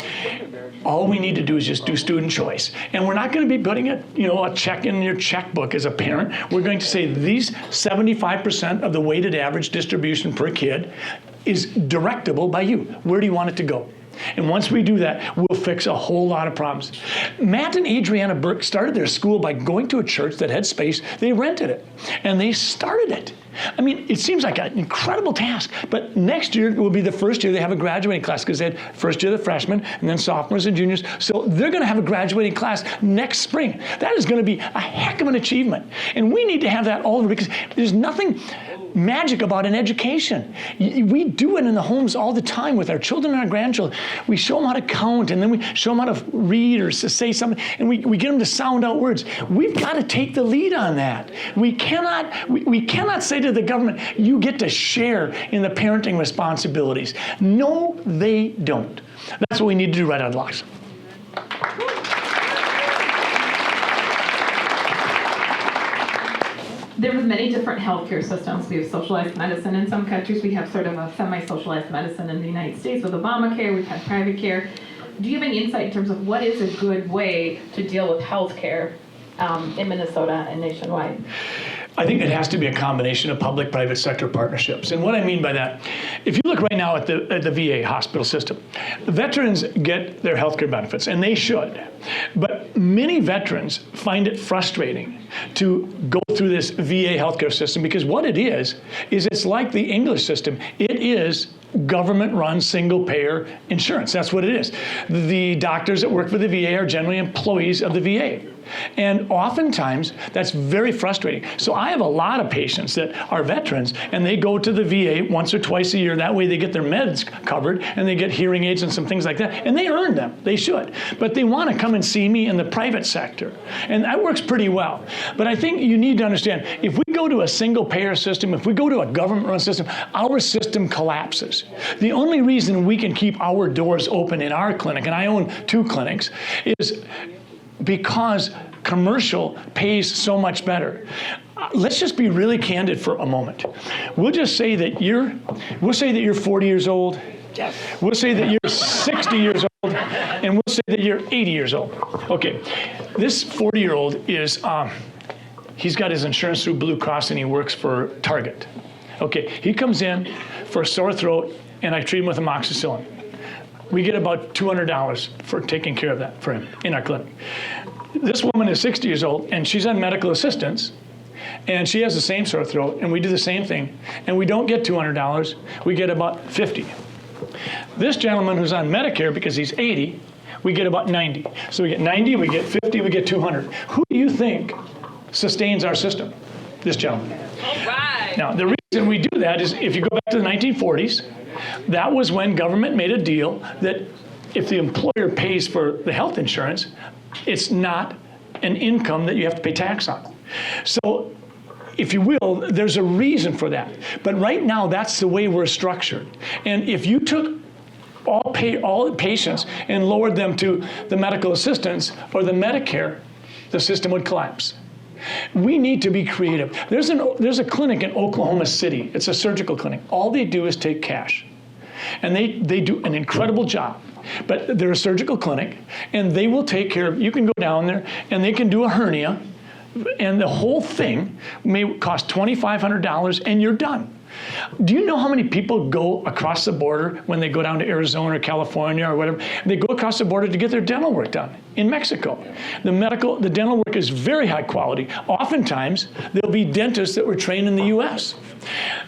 all we need to do is just do student choice. And we're not going to be putting a check in your checkbook as a parent. We're going to say these 75% of the weighted average distribution per kid is directable by you. Where do you want it to go? And once we do that, we'll fix a whole lot of problems. Matt and Adriana Burke started their school by going to a church that had space. They rented it, and they started it. I mean, it seems like an incredible task, but next year will be the first year they have a graduating class because they had first year the freshmen and then sophomores and juniors. So they're going to have a graduating class next spring. That is going to be a heck of an achievement. And we need to have that all over because there's nothing magic about an education. We do it in the homes all the time with our children and our grandchildren. We show them how to count, and then we show them how to read or to say something, and we get them to sound out words. We've got to take the lead on that. We cannot say to the government, you get to share in the parenting responsibilities. No, they don't. That's what we need to do right out of the box. There are many different healthcare systems. We have socialized medicine in some countries. We have sort of a semi-socialized medicine in the United States with Obamacare. We've had private care. Do you have any insight in terms of what is a good way to deal with healthcare in Minnesota and nationwide? I think it has to be a combination of public-private sector partnerships. And what I mean by that, if you look right now at the VA hospital system, veterans get their health care benefits, and they should. But many veterans find it frustrating to go through this VA healthcare system because what it is it's like the English system. It is government-run single-payer insurance. That's what it is. The doctors that work for the VA are generally employees of the VA. And oftentimes, that's very frustrating. So I have a lot of patients that are veterans, and they go to the VA once or twice a year. That way they get their meds covered, and they get hearing aids and some things like that. And they earn them. They should. But they want to come and see me in the private sector. And that works pretty well. But I think you need to understand, if we go to a single-payer system, if we go to a government-run system, our system collapses. The only reason we can keep our doors open in our clinic, and I own 2 clinics, is because commercial pays so much better. Let's just be really candid for a moment. We'll just say that you're 40 years old. Yes. We'll say that you're 60 years old, and we'll say that you're 80 years old. Okay, this 40-year-old is, he's got his insurance through Blue Cross, and he works for Target. Okay, he comes in for a sore throat, and I treat him with amoxicillin. We get about $200 for taking care of that for him in our clinic. This woman is 60 years old, and she's on medical assistance, and she has the same sore throat, and we do the same thing, and we don't get $200, we get about $50. This gentleman who's on Medicare, because he's 80, we get about $90. So we get $90, we get $50, we get $200. Who do you think sustains our system? This gentleman. All right. Now, the reason we do that is if you go back to the 1940s, that was when government made a deal that if the employer pays for the health insurance, it's not an income that you have to pay tax on. So, if you will, there's a reason for that. But right now, that's the way we're structured. And if you took all patients and lowered them to the medical assistance or the Medicare, the system would collapse. We need to be creative. There's a clinic in Oklahoma City. It's a surgical clinic. All they do is take cash. And they do an incredible job. But they're a surgical clinic, and they will take care of, you can go down there, and they can do a hernia, and the whole thing may cost $2,500, and you're done. Do you know how many people go across the border when they go down to Arizona or California or whatever? They go across the border to get their dental work done in Mexico. The dental work is very high quality. Oftentimes, there'll be dentists that were trained in the U.S.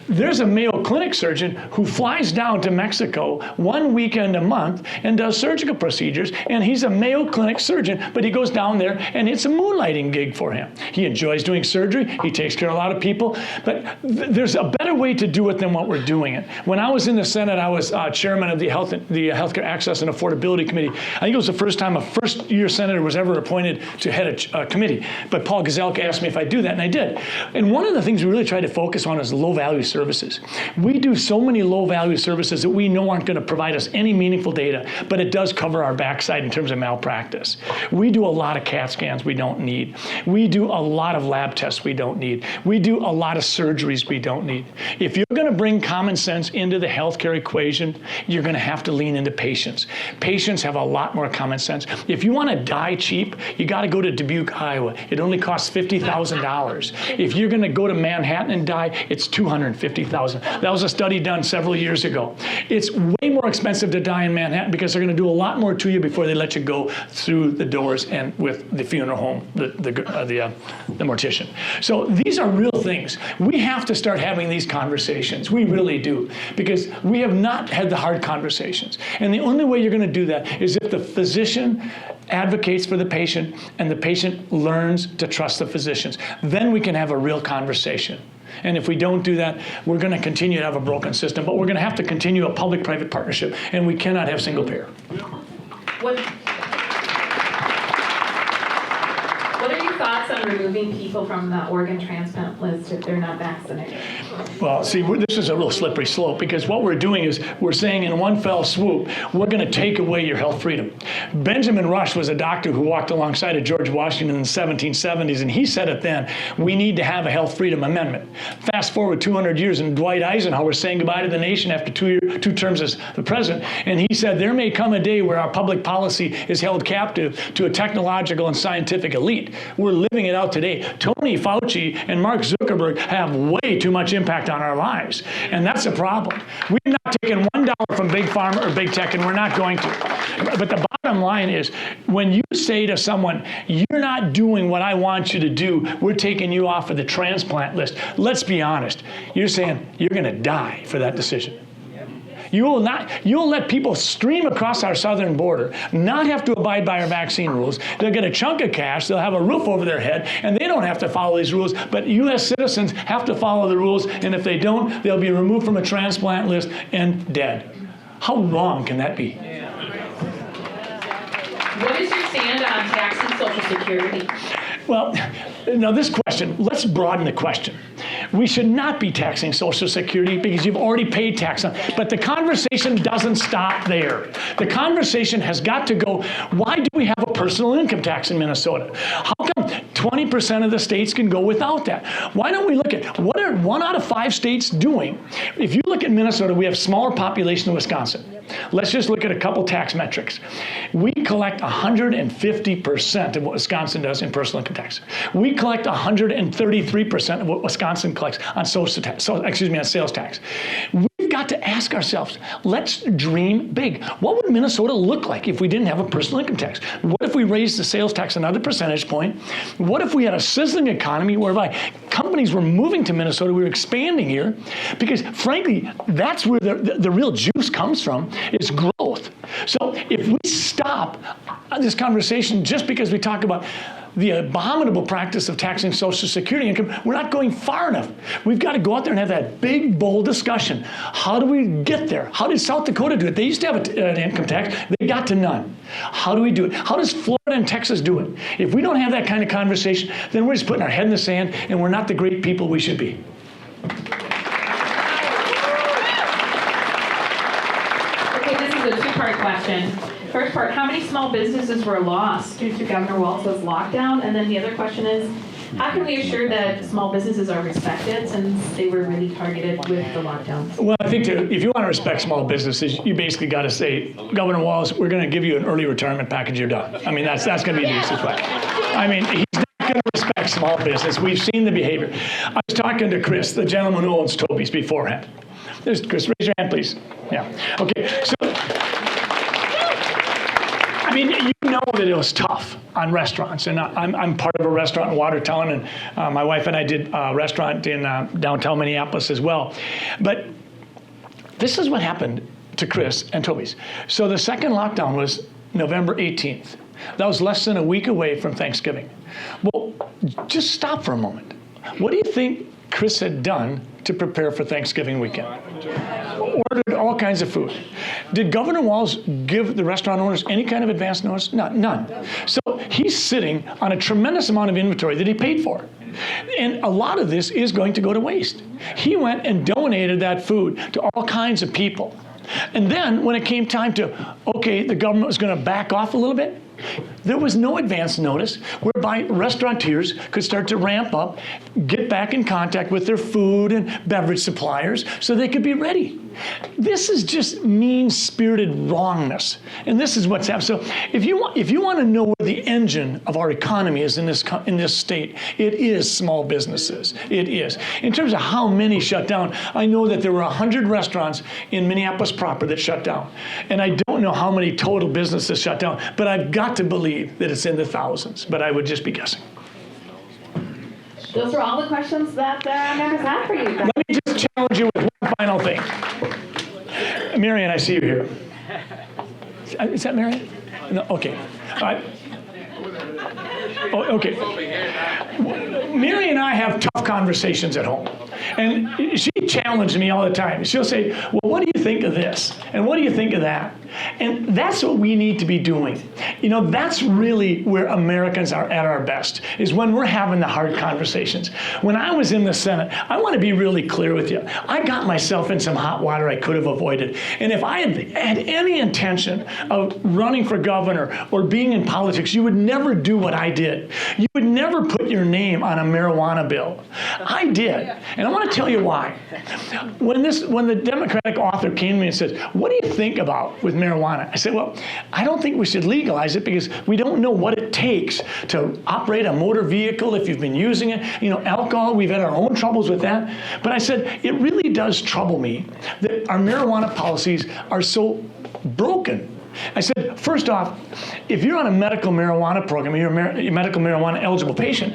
There's a Mayo Clinic surgeon who flies down to Mexico 1 weekend a month and does surgical procedures, and he's a Mayo Clinic surgeon, but he goes down there and it's a moonlighting gig for him. He enjoys doing surgery, he takes care of a lot of people, but there's a better way to do it than what we're doing it. When I was in the Senate, I was chairman of the Healthcare Access and Affordability Committee. I think it was the first time a first-year senator was ever appointed to head a committee, but Paul Gazelka asked me if I'd do that, and I did. And one of the things we really tried to focus on is low-value services. We do so many low-value services that we know aren't going to provide us any meaningful data, but it does cover our backside in terms of malpractice. We do a lot of CAT scans we don't need. We do a lot of lab tests we don't need. We do a lot of surgeries we don't need. If you're going to bring common sense into the healthcare equation, you're going to have to lean into patients. Patients have a lot more common sense. If you want to die cheap, you got to go to Dubuque, Iowa. It only costs $50,000. If you're going to go to Manhattan and die, it's $250,000. That was a study done several years ago. It's way more expensive to die in Manhattan because they're going to do a lot more to you before they let you go through the doors and with the funeral home, the mortician. So these are real things. We have to start having these conversations. We really do, because we have not had the hard conversations. And the only way you're going to do that is if the physician advocates for the patient and the patient learns to trust the physicians. Then we can have a real conversation. And if we don't do that, we're going to continue to have a broken system, but we're going to have to continue a public-private partnership, and we cannot have single payer. What are your thoughts on removing people from the organ transplant list if they're not vaccinated? Well, see, this is a real slippery slope, because what we're doing is we're saying in one fell swoop, we're going to take away your health freedom. Benjamin Rush was a doctor who walked alongside of George Washington in the 1770s, and he said it then, we need to have a health freedom amendment. Fast forward 200 years, and Dwight Eisenhower saying goodbye to the nation after two terms as the president, and he said, there may come a day where our public policy is held captive to a technological and scientific elite. We're living it out today. Tony Fauci and Mark Zuckerberg have way too much impact on our lives, and that's a problem. We've not taken $1 from big pharma or big tech, and we're not going to. But the bottom line is, when you say to someone, you're not doing what I want you to do, we're taking you off of the transplant list, let's be honest, you're saying you're going to die for that decision. You will let people stream across our southern border, not have to abide by our vaccine rules. They'll get a chunk of cash, they'll have a roof over their head, and they don't have to follow these rules, but U.S. citizens have to follow the rules, and if they don't, they'll be removed from a transplant list and dead. How wrong can that be? What is your stand on taxing Social Security? Well, now this question, let's broaden the question. We should not be taxing Social Security because you've already paid tax on it. But the conversation doesn't stop there. The conversation has got to go, why do we have a personal income tax in Minnesota? How come 20% of the states can go without that? Why don't we look at, what are 1 out of 5 states doing? If you look at Minnesota, we have smaller population than Wisconsin. Let's just look at a couple tax metrics. We collect 150% of what Wisconsin does in personal income tax. We collect 133% of what Wisconsin collects on sales tax. We've got to ask ourselves, let's dream big. What would Minnesota look like if we didn't have a personal income tax? What if we raised the sales tax another percentage point? What if we had a sizzling economy whereby companies were moving to Minnesota, we were expanding here? Because frankly, that's where the real juice comes from, is growth. So if we stop this conversation just because we talk about the abominable practice of taxing Social Security income, we're not going far enough. We've got to go out there and have that big, bold discussion. How do we get there? How did South Dakota do it? They used to have an income tax. They got to none. How do we do it? How does Florida and Texas do it? If we don't have that kind of conversation, then we're just putting our head in the sand and we're not the great people we should be. Okay, this is a two-part question. First part, how many small businesses were lost due to Governor Walz's lockdown? And then the other question is, how can we assure that small businesses are respected since they were really targeted with the lockdown? Well, I think if you want to respect small businesses, you basically got to say, Governor Walz, we're going to give you an early retirement package, you're done. I mean, that's going to be the easiest way. I mean, he's not going to respect small business. We've seen the behavior. I was talking to Chris, the gentleman who owns Tobies, beforehand. There's Chris, raise your hand, please. Yeah. Okay, so I mean, you know that it was tough on restaurants, and I'm part of a restaurant in Watertown, and my wife and I did a restaurant in downtown Minneapolis as well. But this is what happened to Chris and Tobies. So the second lockdown was November 18th. That was less than a week away from Thanksgiving. Well, just stop for a moment. What do you think Chris had done to prepare for Thanksgiving weekend? Ordered all kinds of food. Did Governor Walz give the restaurant owners any kind of advance notice? None. So he's sitting on a tremendous amount of inventory that he paid for. And a lot of this is going to go to waste. He went and donated that food to all kinds of people. And then when it came time to, okay, the government was going to back off a little bit, there was no advance notice whereby restaurateurs could start to ramp up, get back in contact with their food and beverage suppliers so they could be ready. This is just mean-spirited wrongness, and this is what's happening. So if you want to know where the engine of our economy is in this state, it is small businesses. It is. In terms of how many shut down, I know that there were 100 restaurants in Minneapolis proper that shut down, and I don't know how many total businesses shut down, but I've got to believe that it's in the thousands, but I would just be guessing. Those are all the questions that members have for you. Let me just challenge you with one final thing. Marion, I see you here. Is that Marion? No, okay. Okay. Mary and I have tough conversations at home. And she challenged me all the time. She'll say, well, what do you think of this? And what do you think of that? And that's what we need to be doing. You know, that's really where Americans are at our best, is when we're having the hard conversations. When I was in the Senate, I want to be really clear with you. I got myself in some hot water I could have avoided. And if I had any intention of running for governor or being in politics, you would never do what I did. You would never put your name on a marijuana bill. I did. And I want to tell you why. When the Democratic author came to me and said, what do you think about with marijuana? I said, well, I don't think we should legalize it because we don't know what it takes to operate a motor vehicle if you've been using it. You know, alcohol, we've had our own troubles with that. But I said, it really does trouble me that our marijuana policies are so broken. I said, first off, if you're on a medical marijuana program, you're a medical marijuana eligible patient,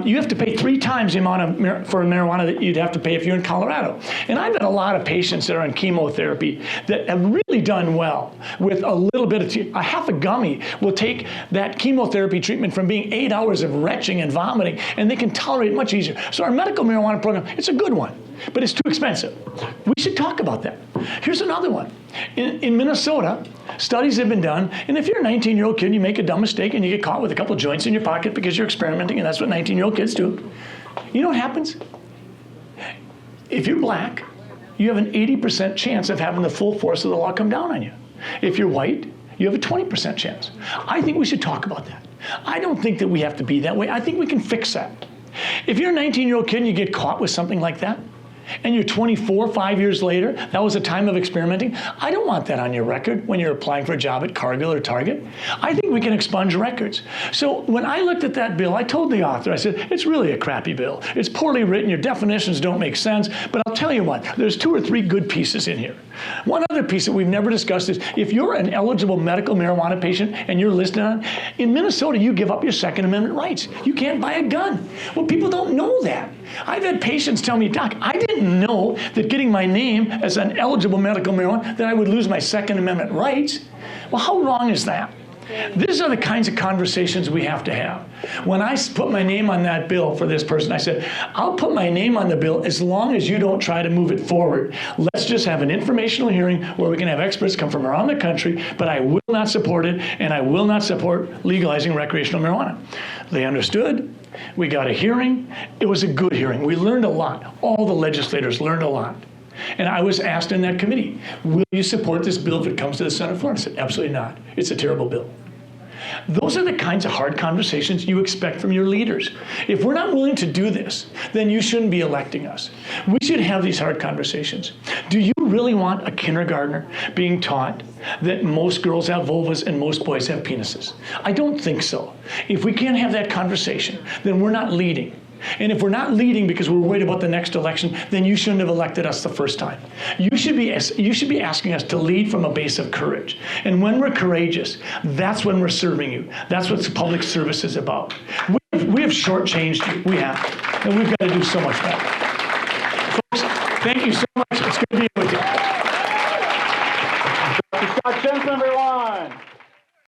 you have to pay 3 times the amount of for marijuana that you'd have to pay if you're in Colorado. And I've had a lot of patients that are on chemotherapy that have really done well with a little bit of, a half a gummy will take that chemotherapy treatment from being 8 hours of retching and vomiting, and they can tolerate it much easier. So our medical marijuana program, it's a good one, but it's too expensive. We should talk about that. Here's another one. In Minnesota, studies have been done, and if you're a 19-year-old kid and you make a dumb mistake and you get caught with a couple of joints in your pocket because you're experimenting, and that's what 19-year-old kids do, you know what happens? If you're black, you have an 80% chance of having the full force of the law come down on you. If you're white, you have a 20% chance. I think we should talk about that. I don't think that we have to be that way. I think we can fix that. If you're a 19-year-old kid and you get caught with something like that, and you're 24, 5 years later, that was a time of experimenting, I don't want that on your record when you're applying for a job at Cargill or Target. I think we can expunge records. So when I looked at that bill, I told the author, I said, it's really a crappy bill. It's poorly written, your definitions don't make sense, but I'll tell you what, there's 2 or 3 good pieces in here. One other piece that we've never discussed is, if you're an eligible medical marijuana patient and you're listed on, in Minnesota, you give up your Second Amendment rights. You can't buy a gun. Well, people don't know that. I've had patients tell me, Doc, I didn't know that getting my name as an eligible medical marijuana, that I would lose my Second Amendment rights. Well, how wrong is that? These are the kinds of conversations we have to have. When I put my name on that bill for this person, I said, I'll put my name on the bill as long as you don't try to move it forward. Let's just have an informational hearing where we can have experts come from around the country, but I will not support it, and I will not support legalizing recreational marijuana. They understood. We got a hearing. It was a good hearing. We learned a lot. All the legislators learned a lot. And I was asked in that committee, will you support this bill if it comes to the Senate floor? I said, absolutely not. It's a terrible bill. Those are the kinds of hard conversations you expect from your leaders. If we're not willing to do this, then you shouldn't be electing us. We should have these hard conversations. Do you really want a kindergartner being taught that most girls have vulvas and most boys have penises? I don't think so. If we can't have that conversation, then we're not leading. And if we're not leading because we're worried about the next election, then you shouldn't have elected us the first time. You should be asking us to lead from a base of courage. And when we're courageous, that's when we're serving you. That's what public service is about. We have shortchanged you. We have. And we've got to do so much better.